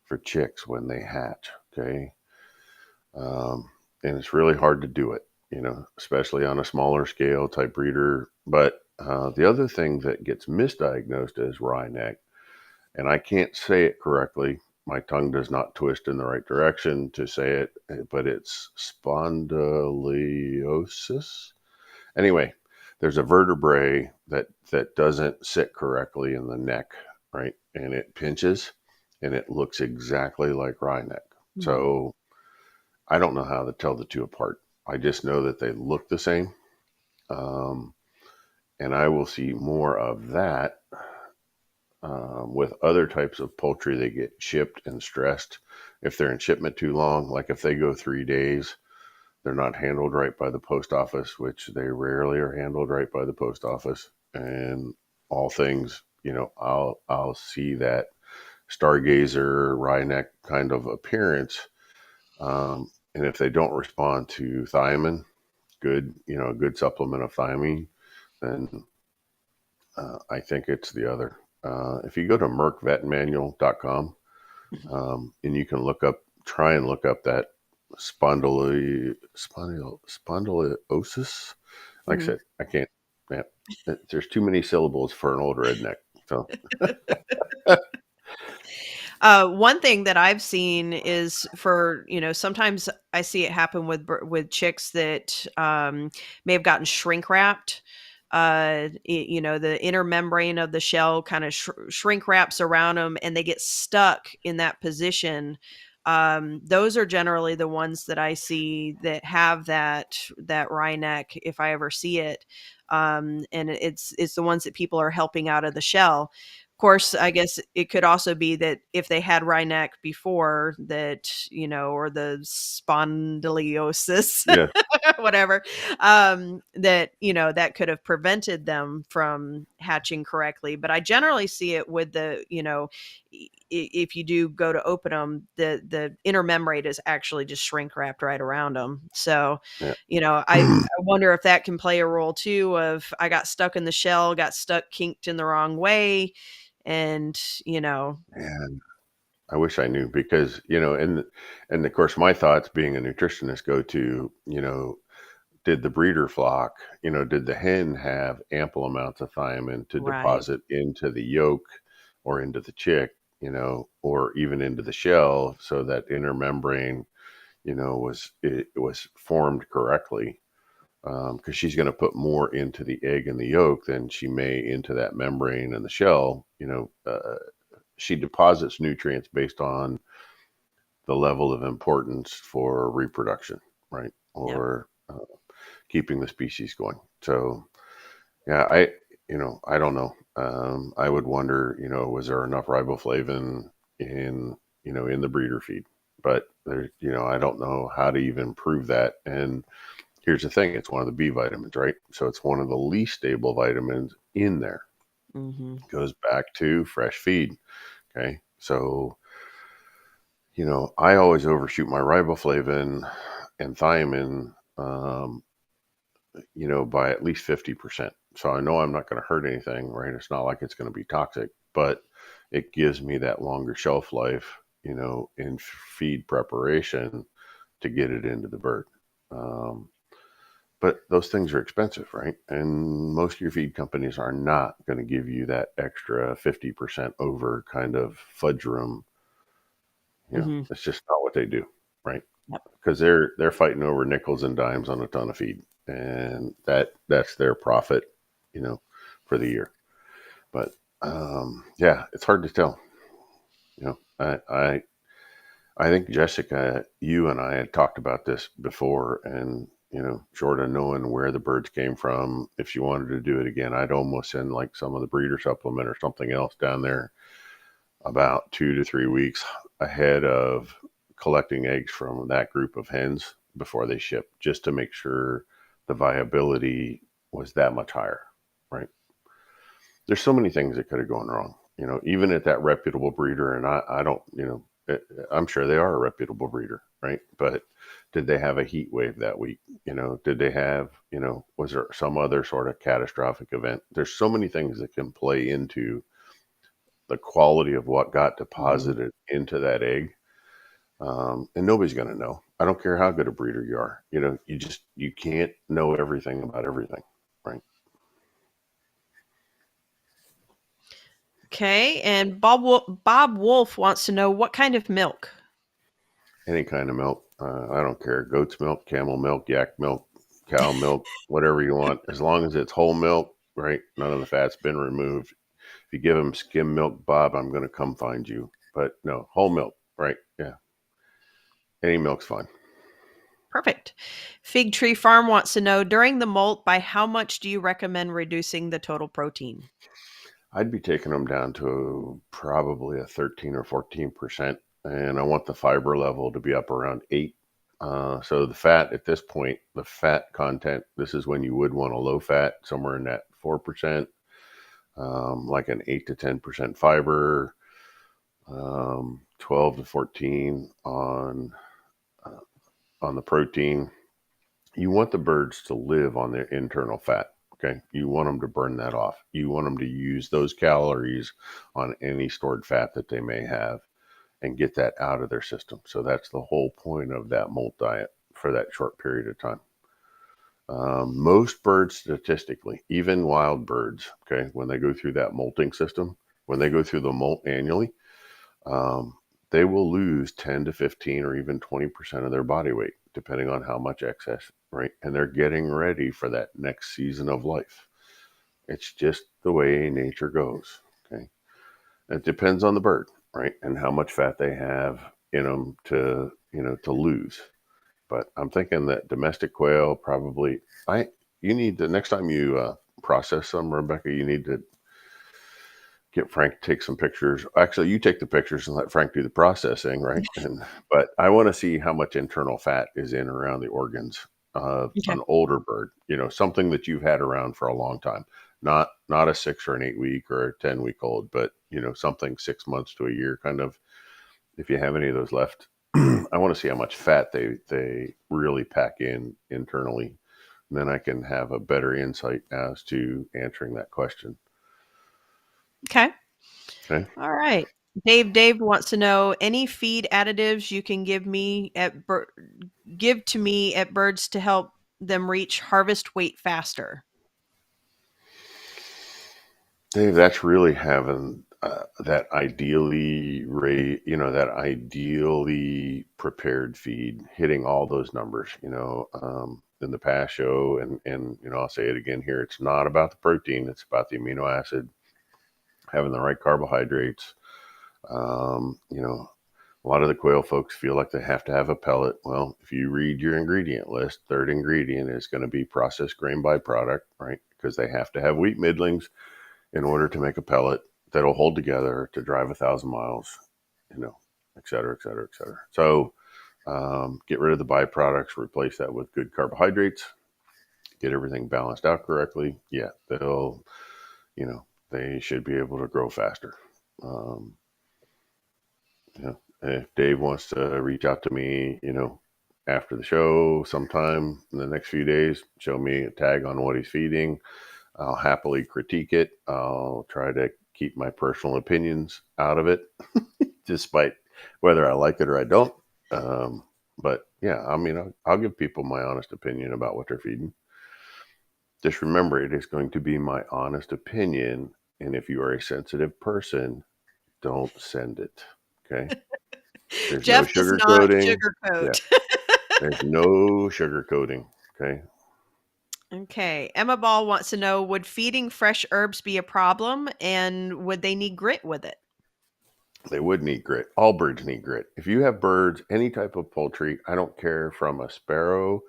for chicks when they hatch. Okay, um, and it's really hard to do it, especially on a smaller scale type breeder. But the other thing that gets misdiagnosed is Ryeneck, and I can't say it correctly. My tongue does not twist in the right direction to say it, but it's spondylosis. Anyway, there's a vertebrae that doesn't sit correctly in the neck, right? And it pinches, and it looks exactly like Ryeneck. Mhm. So I don't know how to tell the two apart. I just know that they look the same. Um, and I will see more of that with other types of poultry. They get shipped and stressed. If they're in shipment too long, like if they go 3 days, They're not handled right by the post office, which they rarely are handled right by the post office. And all things, I'll see that stargazer wryneck kind of appearance. And if they don't respond to thiamine, a good supplement of thiamine, then I think it's the other. If you go to merckvetmanual.com, and you can try and look up that spondyliosis. Like I said, I can't. Yeah, there's too many syllables for an old redneck. So One thing that I've seen is sometimes I see it happen with chicks that may have gotten shrink wrapped. The inner membrane of the shell kind of shrink wraps around them, and they get stuck in that position. Those are generally the ones that I see that have that wry neck, if I ever see it. And it's the ones that people are helping out of the shell. Of course, I guess it could also be that if they had wry neck before that, or the spondylosis, yeah, whatever, that could have prevented them from hatching correctly. But I generally see it with if you do go to open them, the inner membrane is actually just shrink wrapped right around them. So, yeah. I wonder if that can play a role too. Of I got stuck in the shell, got stuck kinked in the wrong way. And, And I wish I knew because and of course my thoughts being a nutritionist go to did the breeder flock, did the hen have ample amounts of thiamine to right. deposit into the yolk or into the chick, or even into the shell so that inner membrane, it was formed correctly. Because she's going to put more into the egg and the yolk than she may into that membrane and the shell. She deposits nutrients based on the level of importance for reproduction, right? Yep. Or keeping the species going. So, yeah, I don't know. I would wonder, was there enough riboflavin in the breeder feed? But there, I don't know how to even prove that. And here's the thing: it's one of the B vitamins, right? So it's one of the least stable vitamins in there. Mm-hmm. Goes back to fresh feed. Okay, so I always overshoot my riboflavin and thiamine, by at least 50%. So I know I'm not going to hurt anything, right? It's not like it's going to be toxic, but it gives me that longer shelf life, in feed preparation to get it into the bird. But those things are expensive, right? And most of your feed companies are not going to give you that extra 50% over kind of fudge room. Mm-hmm. It's just not what they do, right? Yep. Because they're fighting over nickels and dimes on a ton of feed, and that's their profit, for the year. But yeah, it's hard to tell. I think Jessica, you and I had talked about this before, and short of knowing where the birds came from, if she wanted to do it again, I'd almost send like some of the breeder supplement or something else down there about 2 to 3 weeks ahead of collecting eggs from that group of hens before they ship, just to make sure the viability was that much higher, right? There's so many things that could have gone wrong, even at that reputable breeder. And I don't, I'm sure they are a reputable breeder, right? But did they have a heat wave that week? Did they have, was there some other sort of catastrophic event? There's so many things that can play into the quality of what got deposited into that egg. And nobody's going to know. I don't care how good a breeder you are. You can't know everything about everything, right? Okay. And Bob Wolf wants to know what kind of milk. Any kind of milk. I don't care. Goat's milk, camel milk, yak milk, cow milk, whatever you want. As long as it's whole milk, right? None of the fat's been removed. If you give them skim milk, Bob, I'm going to come find you. But no, whole milk, right? Yeah. Any milk's fine. Perfect. Fig Tree Farm wants to know during the molt, by how much do you recommend reducing the total protein? I'd be taking them down to probably a 13 or 14%. And I want the fiber level to be up around 8. So the fat at this point, the fat content, this is when you would want a low fat, somewhere in that 4%, like an 8 to 10% fiber, 12 to 14 on the protein. You want the birds to live on their internal fat. Okay. You want them to burn that off. You want them to use those calories on any stored fat that they may have and get that out of their system. So that's the whole point of that molt diet for that short period of time. Most birds, statistically, even wild birds, okay, when they go through that molting system, when they go through the molt annually, they will lose 10 to 15 or even 20% of their body weight, depending on how much excess, right? And they're getting ready for that next season of life. It's just the way nature goes, okay? It depends on the bird, right? And how much fat they have in them to, to lose. But I'm thinking that domestic quail probably, you need to, next time you process some, Rebecca, you need to get Frank to take some pictures. Actually, you take the pictures and let Frank do the processing, right? But I want to see how much internal fat is in around the organs of Okay. an older bird, something that you've had around for a long time, not a 6 or an 8 week or a 10 week old, but something 6 months to a year kind of, if you have any of those left. I want to see how much fat they really pack in internally. And then I can have a better insight as to answering that question. Okay. Okay. All right. Dave wants to know any feed additives you can give to me at birds to help them reach harvest weight faster. Dave, that's really having that ideally prepared feed, hitting all those numbers. In the past show, and I'll say it again here. It's not about the protein; it's about the amino acid, having the right carbohydrates. A lot of the quail folks feel like they have to have a pellet. Well, if you read your ingredient list, third ingredient is going to be processed grain byproduct, right? Because they have to have wheat middlings in order to make a pellet that'll hold together to drive 1,000 miles, et cetera, et cetera, et cetera. So get rid of the byproducts, replace that with good carbohydrates, get everything balanced out correctly. Yeah, they should be able to grow faster. If Dave wants to reach out to me, after the show sometime in the next few days, show me a tag on what he's feeding. I'll happily critique it. I'll try to keep my personal opinions out of it, despite whether I like it or I don't. But yeah, I'll give people my honest opinion about what they're feeding. Just remember, it is going to be my honest opinion. And if you are a sensitive person, don't send it. Okay. There's Jeff no does not sugarcoating. sugarcoat. Yeah. There's no sugarcoating. Okay. Okay. Emma Ball wants to know, would feeding fresh herbs be a problem, and would they need grit with it? They would need grit. All birds need grit. If you have birds, any type of poultry, I don't care from a sparrow,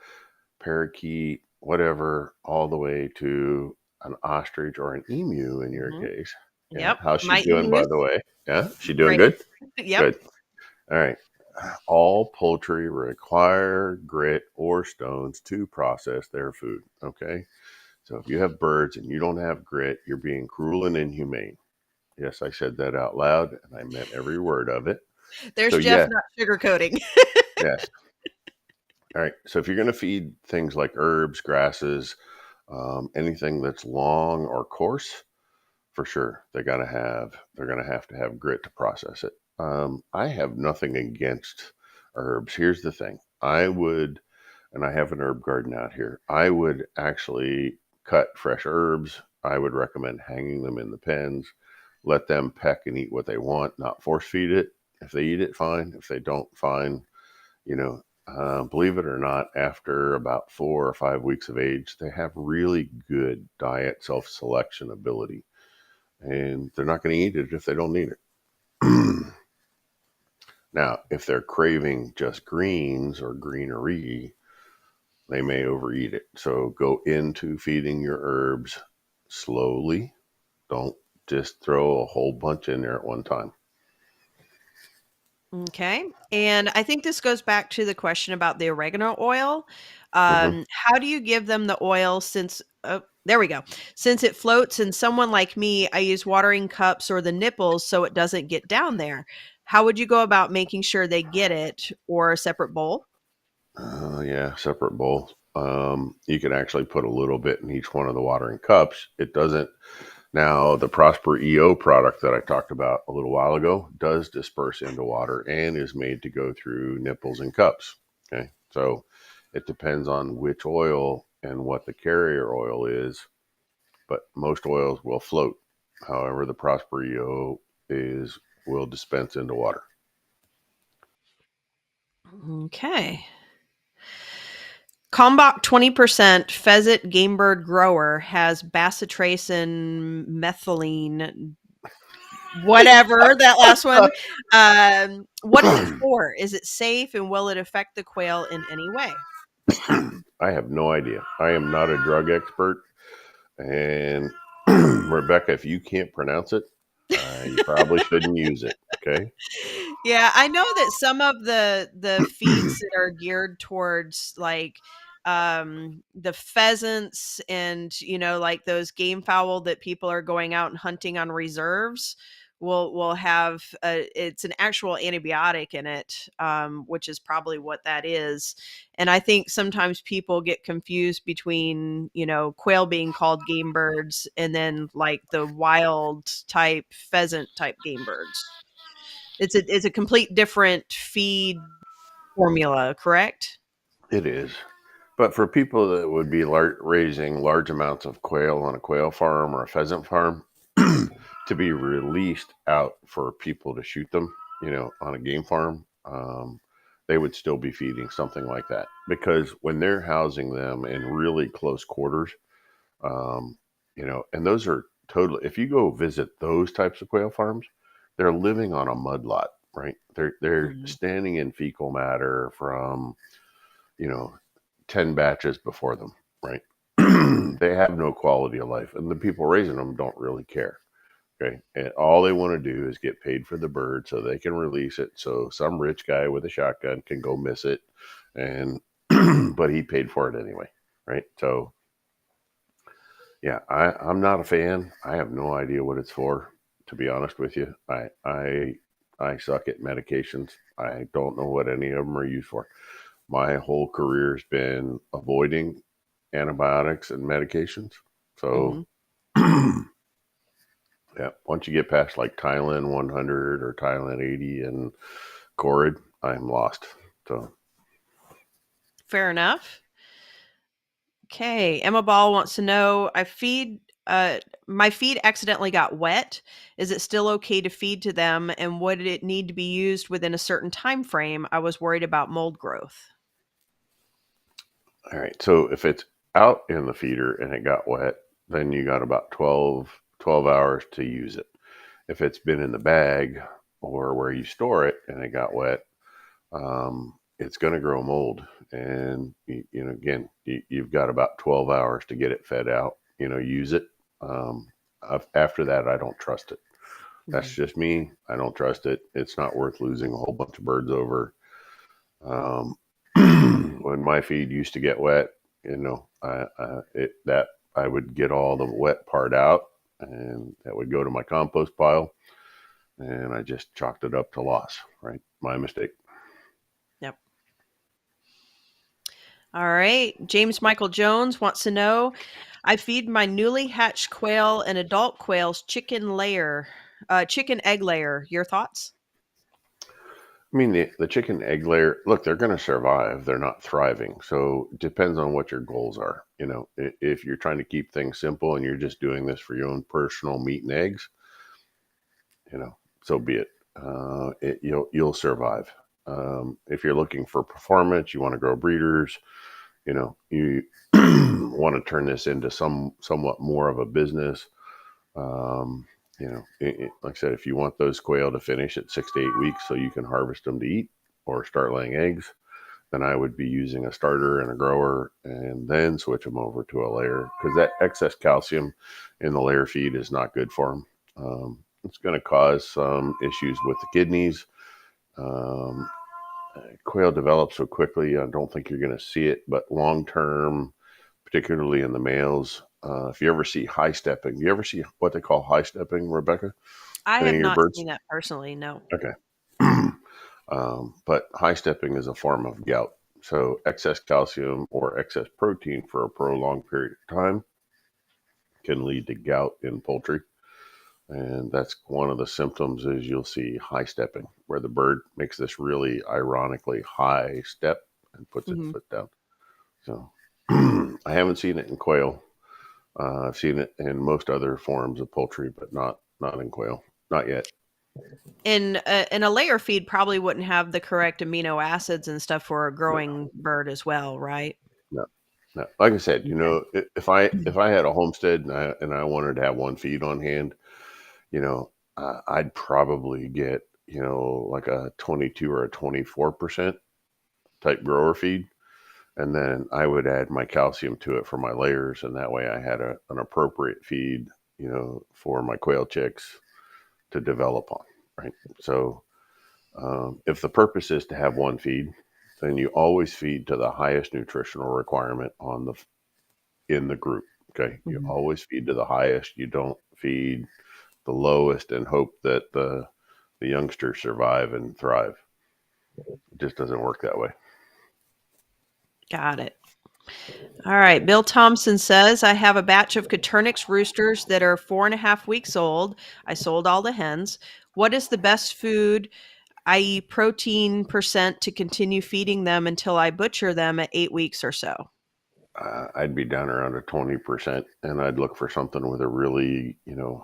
parakeet, whatever, all the way to an ostrich or an emu in your case. Yeah. Yep. How's she My doing, by emus. the way? Yeah. She doing Great. good? Yep. Good. All right. All poultry require grit or stones to process their food. Okay. So if you have birds and you don't have grit, you're being cruel and inhumane. Yes, I said that out loud, and I meant every word of it. There's So Jeff yeah, not sugarcoating. yes. All right. So if you're going to feed things like herbs, grasses, anything that's long or coarse, for sure they're going to have to have grit to process it. I have nothing against herbs. Here's the thing: and I have an herb garden out here. I would actually cut fresh herbs. I would recommend hanging them in the pens. Let them peck and eat what they want, not force feed it. If they eat it, fine. If they don't, fine. Believe it or not, after about 4 or 5 weeks of age, they have really good diet self-selection ability. And they're not going to eat it if they don't need it. Now, if they're craving just greens or greenery, they may overeat it. So go into feeding your herbs slowly. Don't just throw a whole bunch in there at one time. Okay. And I think this goes back to the question about the oregano oil. Hmm. How do you give them the oil since, oh, there we go. Since it floats and someone like me, I use watering cups or the nipples so it doesn't get down there. How would you go about making sure they get it, or a separate bowl? Yeah, separate bowl. You can actually put a little bit in each one of the watering cups. It doesn't. Now, the Prosper EO product that I talked about a little while ago does disperse into water and is made to go through nipples and cups. Okay. So it depends on which oil and what the carrier oil is, but most oils will float. However, the Prosper EO will dispense into water. Okay. Combach 20% pheasant game bird grower has bacitracin methylene, whatever that last one. What is it for? Is it safe, and will it affect the quail in any way? I have no idea. I am not a drug expert. And Rebecca, if you can't pronounce it, you probably shouldn't use it. Okay. Yeah, I know that some of the feeds that are geared towards like the pheasants and like those game fowl that people are going out and hunting on reserves will have it's an actual antibiotic in it, which is probably what that is. And I think sometimes people get confused between quail being called game birds and then like the wild type pheasant type game birds. It's a complete different feed formula, correct? It is. But for people that would be raising large amounts of quail on a quail farm or a pheasant farm, to be released out for people to shoot them, on a game farm, they would still be feeding something like that. Because when they're housing them in really close quarters, um, and those are totally, if you go visit those types of quail farms, they're living on a mud lot, right? They're Mhm. standing in fecal matter from, you know, 10 batches before them, right? They have no quality of life, and the people raising them don't really care. Okay. And all they want to do is get paid for the bird so they can release it. So some rich guy with a shotgun can go miss it. And, but he paid for it anyway. Right. So, yeah, I'm not a fan. I have no idea what it's for, to be honest with you. I suck at medications. I don't know what any of them are used for. My whole career has been avoiding antibiotics and medications. So, Mhm. yeah, once you get past like Thailand 100 or Thailand 80 and Corid, I'm lost. So, Fair enough. Okay. Emma Ball wants to know, I feed my feed accidentally got wet. Is it still okay to feed to them, and would it need to be used within a certain time frame? I was worried about mold growth. all right. So if it's out in the feeder and it got wet, then you got about 12 hours to use it. If it's been in the bag or where you store it and it got wet, it's going to grow mold. And, again, you've got about 12 hours to get it fed out, use it. Um, After that, I don't trust it. That's Mhm. just me. I don't trust it. It's not worth losing a whole bunch of birds over. Um, when my feed used to get wet, that I would get all the wet part out, and that would go to my compost pile, and I just chalked it up to loss. Right, my mistake. Yep. All right. James Michael Jones wants to know, I feed my newly hatched quail and adult quails chicken egg layer. Your thoughts? I mean, the chicken egg layer. Look, they're going to survive. They're not thriving. So it depends on what your goals are. If you're trying to keep things simple and you're just doing this for your own personal meat and eggs, so be it. You'll survive. If you're looking for performance, you want to grow breeders. You want to turn this into somewhat more of a business. Um, like I said, if you want those quail to finish at 6 to 8 weeks so you can harvest them to eat or start laying eggs, then I would be using a starter and a grower and then switch them over to a layer, because that excess calcium in the layer feed is not good for them. It's going to cause some issues with the kidneys. Um, Quail develops so quickly, I don't think you're going to see it, but long term, particularly in the males, if you ever see high stepping, you ever see what they call high stepping, Rebecca? I Any have of your not birds? seen that personally. No. Okay. But high stepping is a form of gout. So excess calcium or excess protein for a prolonged period of time can lead to gout in poultry. And that's one of the symptoms is you'll see high stepping, where the bird makes this really ironically high step and puts its Hmm. foot down. So I haven't seen it in quail. I've seen it in most other forms of poultry, but not in quail, not yet. And a layer feed probably wouldn't have the correct amino acids and stuff for a No, growing bird as well, right? no, no. Like I said, Okay. if I had a homestead and I wanted to have one feed on hand, I'd probably get like a 22 or a 24% type grower feed, and then I would add my calcium to it for my layers, and that way I had an appropriate feed, for my quail chicks to develop on, right? So if the purpose is to have one feed, then you always feed to the highest nutritional requirement in the group. Okay, you Mhm. always feed to the highest. You don't feed the lowest and hope that the youngsters survive and thrive. It just doesn't work that way. Got it. All right. Bill Thompson says, I have a batch of Coturnix roosters that are 4.5 weeks old. I sold all the hens. What is the best food, i.e., protein percent, to continue feeding them until I butcher them at 8 weeks or so? I'd be down around a 20%, and I'd look for something with a really, um,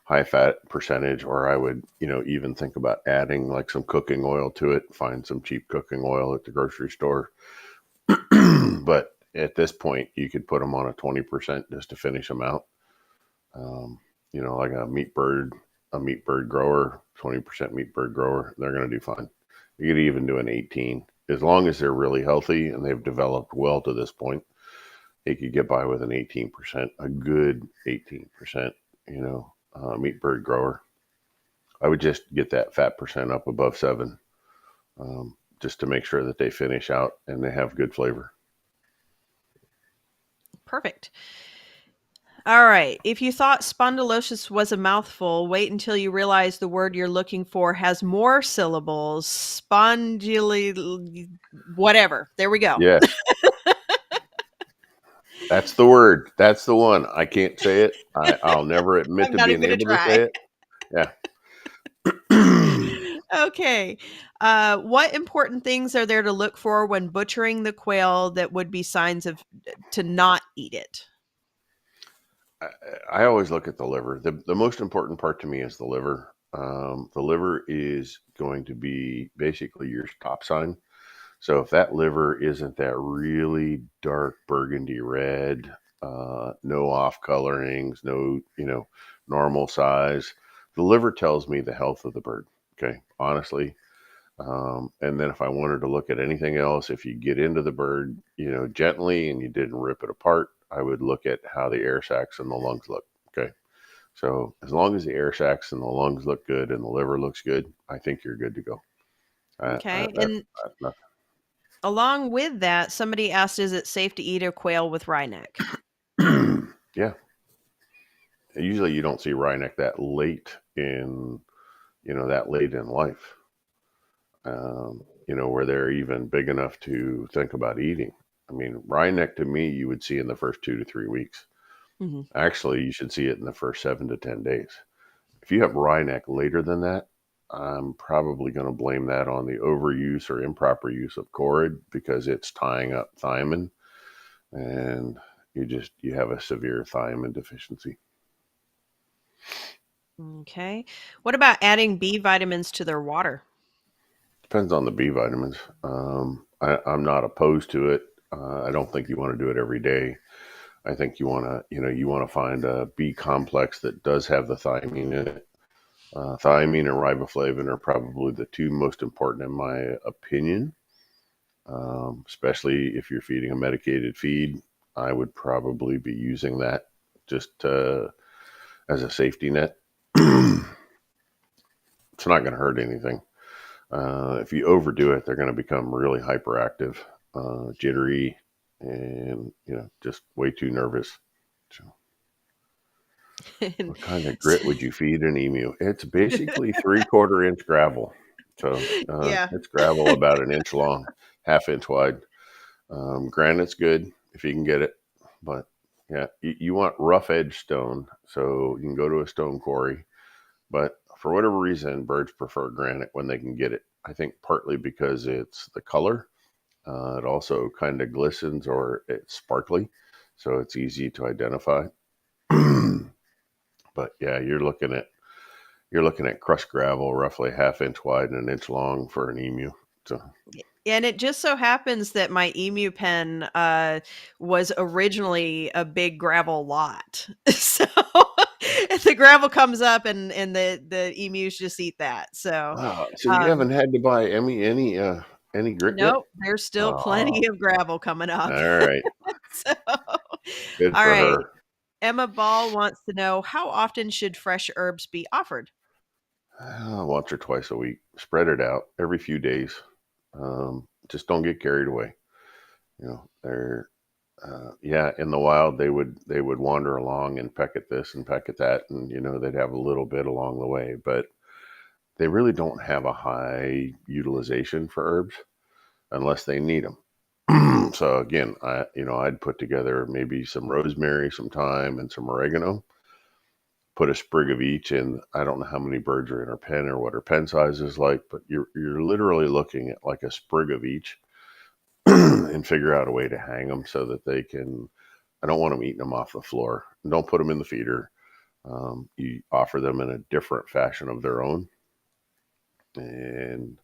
high fat percentage, or I would, even think about adding like some cooking oil to it. Find some cheap cooking oil at the grocery store. But at this point, you could put them on a 20% just to finish them out. Um, like a meat bird grower, 20% meat bird grower, they're going to do fine. You could even do an 18, as long as they're really healthy and they've developed well to this point. You could get by with an 18%, a good 18%, meat bird grower. I would just get that fat percent up above 7, just to make sure that they finish out and they have good flavor. Perfect. All right. If you thought spondylosis was a mouthful, wait until you realize the word you're looking for has more syllables. Spondyli, whatever. There we go. Yes, that's the word. That's the one. I can't say it. I'll never admit I'm to not even being going to able to try. say it. Yeah. Okay. What important things are there to look for when butchering the quail that would be signs of to not eat it? I always look at the liver. The most important part to me is the liver. The liver is going to be basically your stop sign. So if that liver isn't that really dark burgundy red, no off colorings, no, normal size, the liver tells me the health of the bird. Okay, honestly. And then if I wanted to look at anything else, if you get into the bird, gently and you didn't rip it apart, I would look at how the air sacs and the lungs look. Okay. So as long as the air sacs and the lungs look good and the liver looks good, I think you're good to go. Okay. That's And nothing. along with that, somebody asked, is it safe to eat a quail with wry neck? Yeah. Usually you don't see wryneck that late in life, where they're even big enough to think about eating. I mean, wryneck to me, you would see in the first 2 to 3 weeks. Hmm. Actually, you should see it in the first 7 to 10 days. If you have wryneck later than that, I'm probably going to blame that on the overuse or improper use of Corid, because it's tying up thiamine, and you have a severe thiamine deficiency. Okay. What about adding B vitamins to their water? Depends on the B vitamins. I'm not opposed to it. I don't think you want to do it every day. I think you want to find a B complex that does have the thiamine in it. Thiamine and riboflavin are probably the two most important in my opinion, especially if you're feeding a medicated feed. I would probably be using that just as a safety net. It's not going to hurt anything. If you overdo it, they're going to become really hyperactive, jittery, and just way too nervous. So, And what kind of grit would you feed an emu? It's basically 3/4 inch gravel. So yeah. it's gravel about an inch long, 1/2 inch wide. Granite's good if you can get it, but yeah, you want rough edge stone, so you can go to a stone quarry. But for whatever reason, birds prefer granite when they can get it. I think partly because it's the color. It also kind of glistens or it's sparkly, so it's easy to identify. But yeah, you're looking at crushed gravel, roughly 1/2 inch wide and an inch long for an emu. So And it just so happens that my emu pen was originally a big gravel lot. So the gravel comes up and the emus just eat that. So wow. So you um, haven't had to buy any grit yet? nope, there's still Oh, plenty of gravel coming up. all right. So Good all for right. her. Emma Ball wants to know, how often should fresh herbs be offered? Once or twice a week. Spread it out every few days. Just don't get carried away. They're yeah, in the wild they would wander along and peck at this and peck at that, and they'd have a little bit along the way, but they really don't have a high utilization for herbs unless they need them. So again, I'd put together maybe some rosemary, some thyme, and some oregano. Put a sprig of each in. I don't know how many birds are in her pen or what her pen size is like, but you're literally looking at like a sprig of each, and figure out a way to hang them so that they can. I don't want them eating them off the floor. Don't put them in the feeder. You offer them in a different fashion of their own, and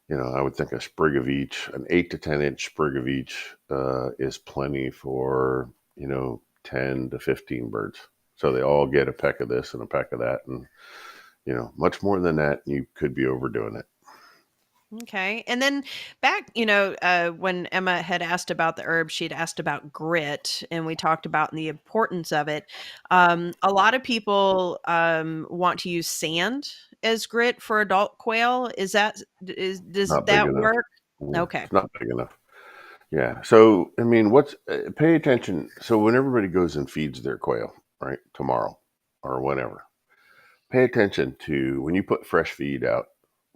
I would think a sprig of each, an 8 to 10 inch sprig of each, is plenty for 10 to 15 birds. So they all get a peck of this and a peck of that, and much more than that, you could be overdoing it. Okay. And then back, when Emma had asked about the herbs, she'd asked about grit, and we talked about the importance of it. A lot of people want to use sand as grit for adult quail. Does Not big that enough. work? Yeah, Okay. it's not big enough. Yeah. So I mean, pay attention. So when everybody goes and feeds their quail, right, tomorrow or whenever, pay attention to when you put fresh feed out.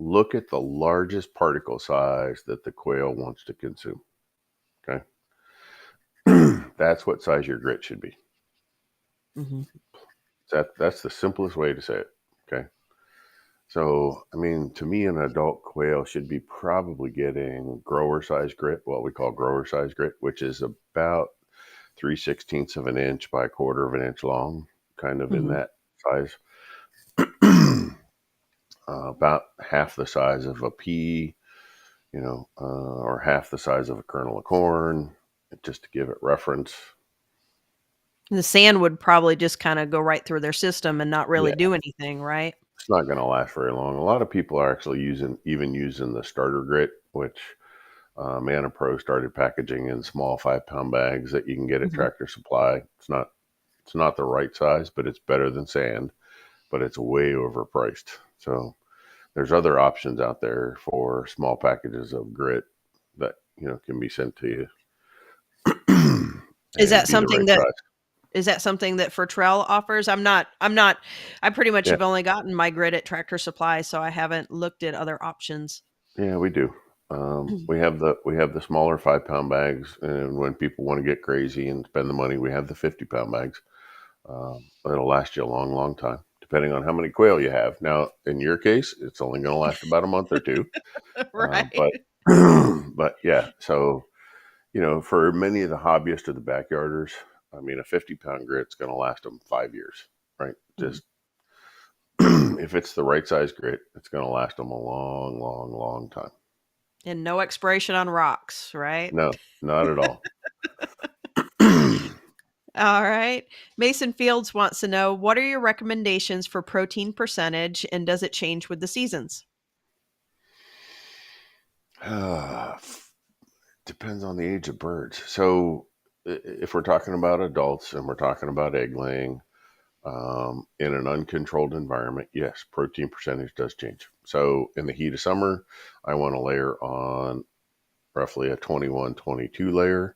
Look at the largest particle size that the quail wants to consume. Okay. That's what size your grit should be. Mhm. That's the simplest way to say it. Okay. So, I mean, to me, an adult quail should be probably getting grower size grit, what we call grower size grit, which is about 3/16 of an inch by 1/4 of an inch long, kind of in Mhm. that size. About half the size of a pea, or half the size of a kernel of corn, just to give it reference. The sand would probably just kind of go right through their system and not really Yeah, do anything, right? it's not going to last very long. A lot of people are actually using the starter grit, which Mana Pro started packaging in small 5-pound bags that you can get at Mhm. Tractor Supply. It's not the right size, but it's better than sand, but it's way overpriced. So there's other options out there for small packages of grit that can be sent to you Is and that be the something right that size. Is that something that Fertrell offers? I pretty much Yeah, have only gotten my grid at Tractor Supply, so I haven't looked at other options. yeah, we do. We have the smaller 5-pound bags, and when people want to get crazy and spend the money, we have the 50-pound bags. It'll last you a long, long time, depending on how many quail you have. Now, in your case, it's only going to last about a month or two. Right. But but yeah, so for many of the hobbyists or the backyarders, I mean, a 50-pound grit's going to last them 5 years, right? Mhm. Just if it's the right size grit, it's going to last them a long, long, long time. And no expiration on rocks, right? No, not at all. All right. Mason Fields wants to know, what are your recommendations for protein percentage, and does it change with the seasons? Depends on the age of birds. So if we're talking about adults and we're talking about egg laying, In an uncontrolled environment, yes, protein percentage does change. So in the heat of summer, I want to layer on roughly a 21, 22 layer.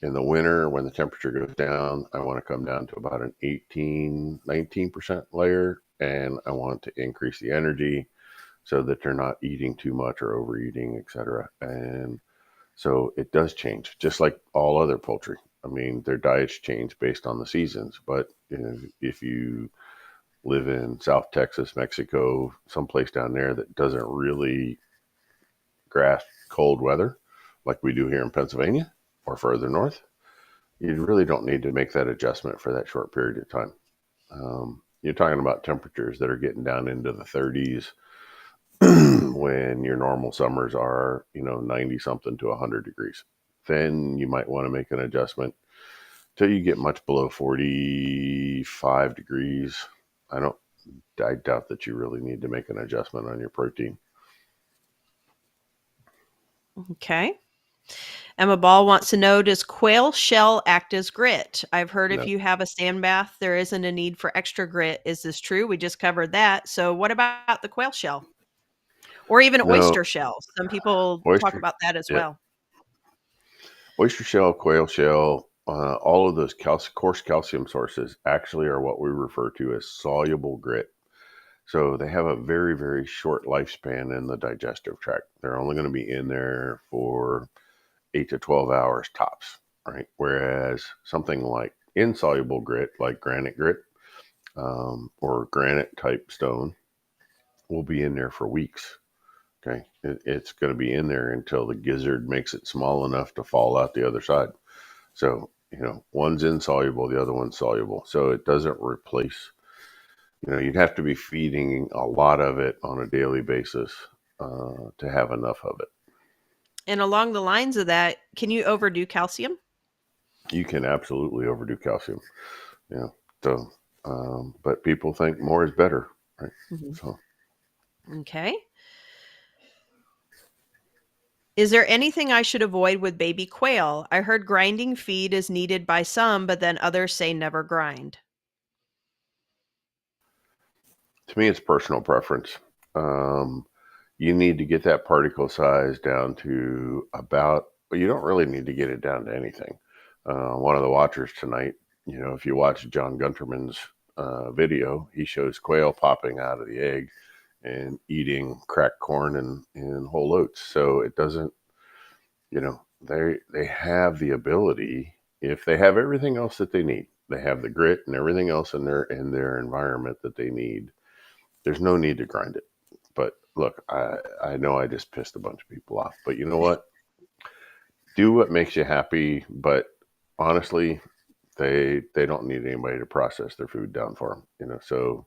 In the winter, when the temperature goes down, I want to come down to about an 18, 19% layer, and I want to increase the energy so that they're not eating too much or overeating, etc. And so it does change, just like all other poultry. I mean, their diets change based on the seasons, but if you live in South Texas, Mexico, someplace down there that doesn't really grasp cold weather like we do here in Pennsylvania or further north, you really don't need to make that adjustment for that short period of time. You're talking about temperatures that are getting down into the 30s when your normal summers are, 90 something to 100 degrees. Then you might want to make an adjustment till you get much below 45 degrees. I doubt that you really need to make an adjustment on your protein. Okay. Emma Ball wants to know, does quail shell act as grit? I've heard if No. you have a sand bath, there isn't a need for extra grit. Is this true? We just covered that. So what about the quail shell? Or even No, oyster shell? Some people talk oyster, about that as yeah, well. oyster shell, quail shell, all of those coarse calcium sources actually are what we refer to as soluble grit. So they have a very, very short lifespan in the digestive tract. They're only going to be in there for 8 to 12 hours tops, right? Whereas something like insoluble grit, like granite grit or granite type stone, will be in there for weeks. Okay. It's going to be in there until the gizzard makes it small enough to fall out the other side. So, one's insoluble, the other one's soluble. So it doesn't replace, you'd have to be feeding a lot of it on a daily basis to have enough of it. And along the lines of that, can you overdo calcium? You can absolutely overdo calcium. So, but people think more is better, right? Mm-hmm. So, Okay. Is there anything I should avoid with baby quail? I heard grinding feed is needed by some, but then others say never grind. to me, it's personal preference. Um, you need to get that particle size down to about, but you don't really need to get it down to anything. One of the watchers tonight, if you watch John Gunterman's video, he shows quail popping out of the egg and eating cracked corn and whole oats. So it doesn't, they have the ability, if they have everything else that they need, they have the grit and everything else in their environment that they need. There's no need to grind it. But look, I know I just pissed a bunch of people off, but you know what? Do what makes you happy. But honestly, they don't need anybody to process their food down for them. So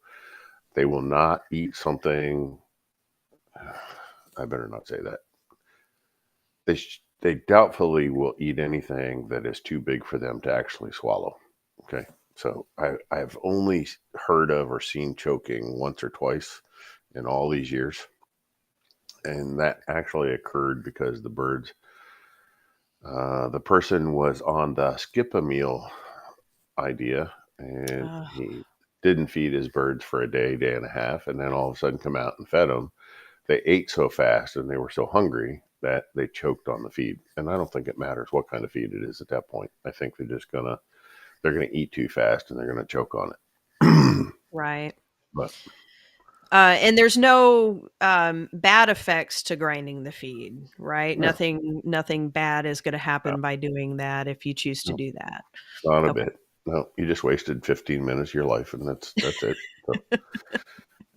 they will not eat something. I better not say that. They doubtfully will eat anything that is too big for them to actually swallow. Okay. So I've only heard of or seen choking once or twice in all these years. And that actually occurred because the birds, the person was on the skip a meal idea, and he didn't feed his birds for a day, day and a half, and then all of a sudden come out and fed them. They ate so fast and they were so hungry that they choked on the feed. And I don't think it matters what kind of feed it is at that point. I think they're gonna eat too fast and they're gonna choke on it. Right. But And there's no bad effects to grinding the feed, right? no, Nothing bad is going to no, happen by doing that if you choose to no, do that. not a Okay. bit. No, you just wasted 15 minutes of your life, and that's it. So,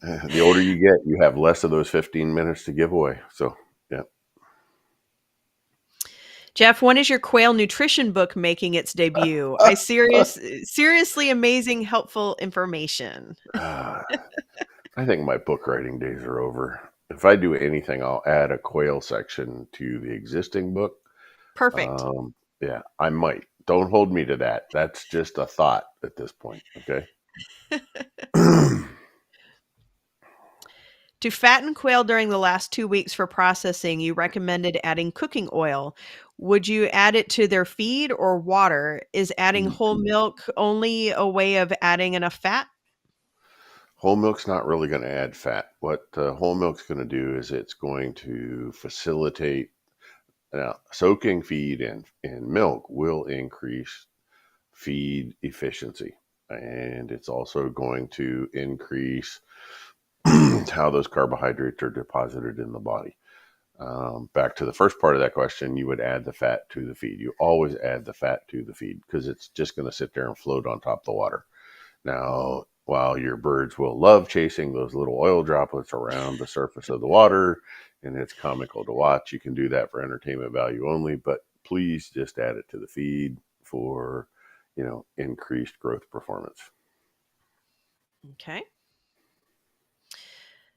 the older you get, you have less of those 15 minutes to give away. So, yeah. Jeff, when is your quail nutrition book making its debut? Seriously amazing, helpful information. I think my book writing days are over. If I do anything, I'll add a quail section to the existing book. Perfect. Yeah, I might. Don't hold me to that. That's just a thought at this point. Okay. To fatten quail during the last 2 weeks for processing, you recommended adding cooking oil. Would you add it to their feed or water? Is adding whole milk only a way of adding enough fat? Whole milk's not really going to add fat. What whole milk's going to do is it's going to facilitate. Now, soaking feed in milk will increase feed efficiency, and it's also going to increase how those carbohydrates are deposited in the body. Back to the first part of that question, you would add the fat to the feed. You always add the fat to the feed because it's just going to sit there and float on top of the water. Now, while your birds will love chasing those little oil droplets around the surface of the water, and it's comical to watch, you can do that for entertainment value only, but please just add it to the feed for, increased growth performance. Okay.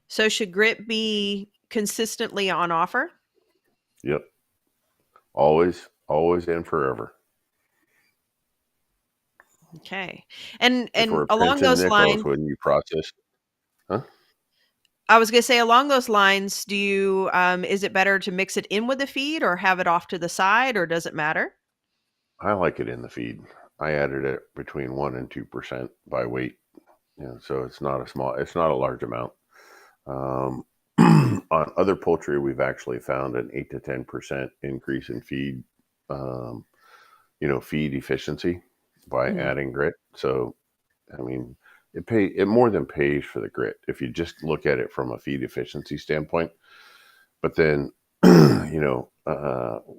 So should grit be consistently on offer? Yep. Always and forever. Okay. And If we're along pinching those nickels lines, when you process, huh? I was going to say along those lines, do you is it better to mix it in with the feed or have it off to the side, or does it matter? I like it in the feed. I added it between 1% and 2% by weight. So it's not a large amount. On other poultry, we've actually found an 8 to 10% increase in feed, feed efficiency by adding grit. So, I mean, it more than pays for the grit if you just look at it from a feed efficiency standpoint. But then,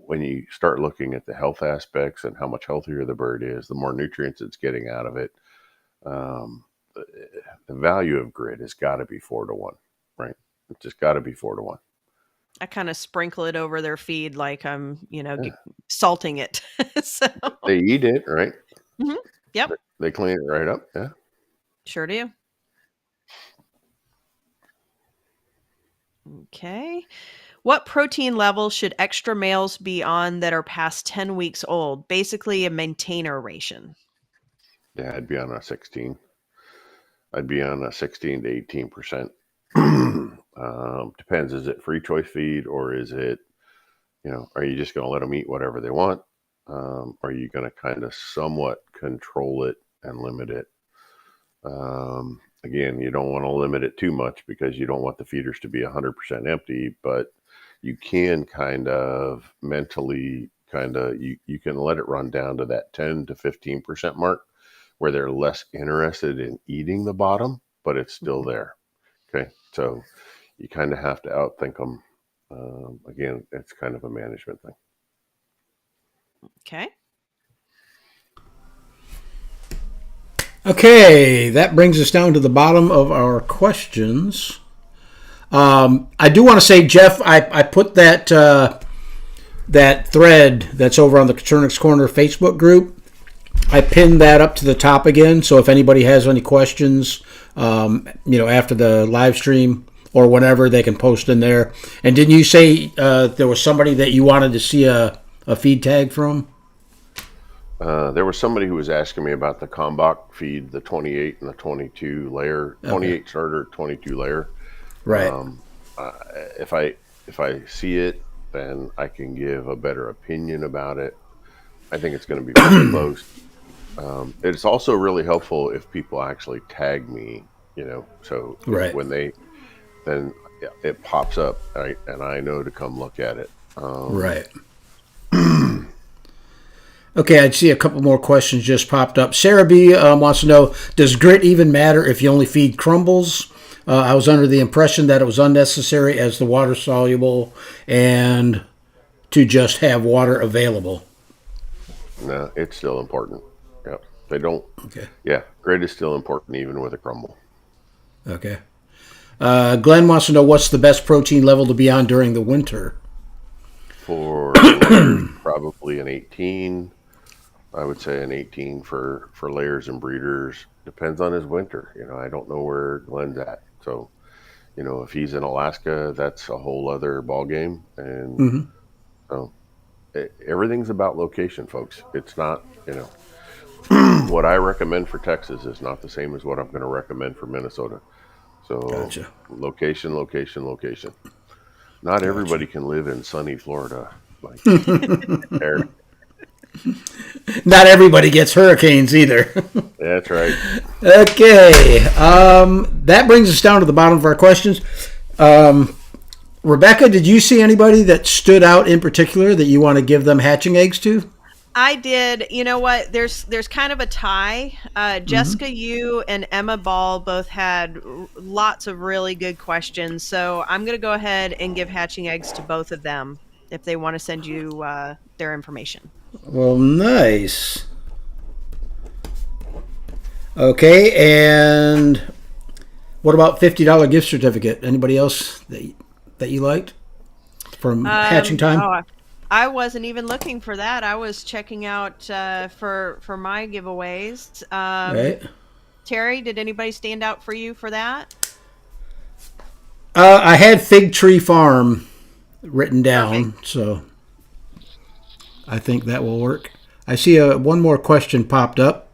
when you start looking at the health aspects and how much healthier the bird is, the more nutrients it's getting out of it, the value of grit has got to be 4-1, right? It's just got to be 4-1. I kind of sprinkle it over their feed like I'm, salting it. So, They eat it, right? mhm. Yep, They clean it right up. Yeah. sure do. Okay. What protein level should extra males be on that are past 10 weeks old? Basically a maintainer ration. Yeah, I'd be on a 16. I'd be on a 16 to 18%. Depends. Is it free choice feed or is it, are you just going to let them eat whatever they want? Are you going to kind of somewhat control it and limit it? Again, you don't want to limit it too much because you don't want the feeders to be 100% empty, but you can kind of mentally you can let it run down to that 10 to 15% mark where they're less interested in eating the bottom, but it's still there. Okay. So you kind of have to outthink them. Again, it's kind of a management thing. Okay. Okay, that brings us down to the bottom of our questions. I do want to say, Jeff, I put that that thread that's over on the Coturnix Corner Facebook group. I pinned that up to the top again, so if anybody has any questions, after the live stream or whatever, they can post in there. And didn't you say there was somebody that you wanted to see a feed tag from? There was somebody who was asking me about the Kalmbach feed, the 28 and the 22 layer, 28 starter, 22 layer. Right. If I see it, then I can give a better opinion about it. I think it's going to be pretty close. It's also really helpful if people actually tag me, so Right. when then it pops up, right, and I know to come look at it. Right. Okay, I see a couple more questions just popped up. Sarah B. Wants to know, does grit even matter if you only feed crumbles? I was under the impression that it was unnecessary as the water soluble and to just have water available. No, it's still important. Yeah, they don't. Okay. Yeah, grit is still important even with a crumble. Okay. Glenn wants to know, what's the best protein level to be on during the winter? For layers, probably an 18. I would say an 18 for layers and breeders. Depends on his winter. I don't know where Glenn's at. So, if he's in Alaska, that's a whole other ball game. And so everything's about location, folks. It's not, what I recommend for Texas is not the same as what I'm going to recommend for Minnesota. So Gotcha. location. Not everybody can live in sunny Florida like Eric. Not everybody gets hurricanes either. That's right. Okay. That brings us down to the bottom of our questions. Rebecca, did you see anybody that stood out in particular that you want to give them hatching eggs to? I did. You know what? There's kind of a tie. Jessica Yu and Emma Ball both had lots of really good questions. So I'm going to go ahead and give hatching eggs to both of them if they want to send you their information. Well, nice. Okay, and what about $50 gift certificate? Anybody else that you liked from Hatching Time? Oh, I wasn't even looking for that. I was checking out for my giveaways. Right. Terry, did anybody stand out for you for that? I had Fig Tree Farm written down, so I think that will work. I see one more question popped up.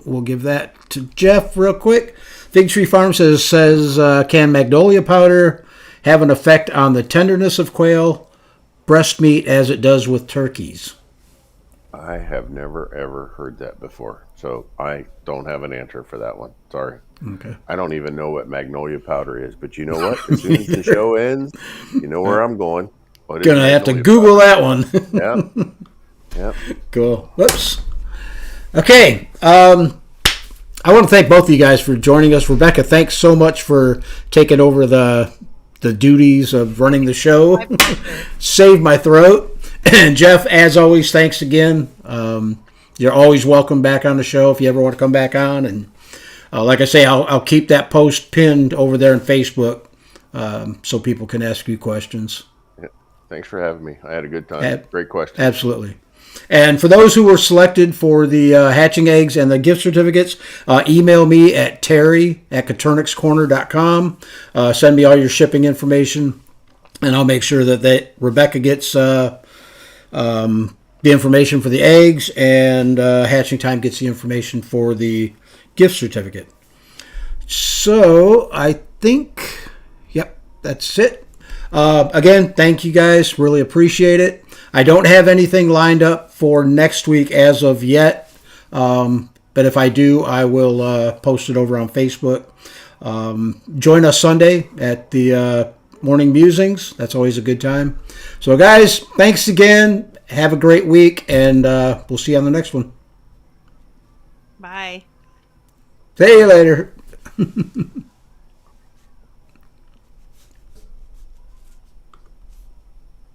We'll give that to Jeff real quick. Fig Tree Farm says can magnolia powder have an effect on the tenderness of quail breast meat as it does with turkeys? I have never, ever heard that before. So I don't have an answer for that one. Sorry. Okay. I don't even know what magnolia powder is. But you know what? As soon as the show ends, you know where I'm going. What is Gonna have to magnolia Google powder? that one. Yep. Cool. Whoops. Okay. I want to thank both of you guys for joining us. Rebecca, thanks so much for taking over the duties of running the show. Saved my throat. And Jeff, as always, thanks again. You're always welcome back on the show if you ever want to come back on. And like I say, I'll keep that post pinned over there on Facebook so people can ask you questions. Yeah. Thanks for having me. I had a good time. Great question. Absolutely. And for those who were selected for the hatching eggs and the gift certificates, email me at terry@coturnixcorner.com. Send me all your shipping information, and I'll make sure that Rebecca gets the information for the eggs, and Hatching Time gets the information for the gift certificate. So I think, yep, that's it. Again, thank you guys. Really appreciate it. I don't have anything lined up for next week as of yet, but if I do, I will post it over on Facebook. Join us Sunday at the Morning Musings. That's always a good time. So, guys, thanks again. Have a great week, and we'll see you on the next one. Bye. See you later.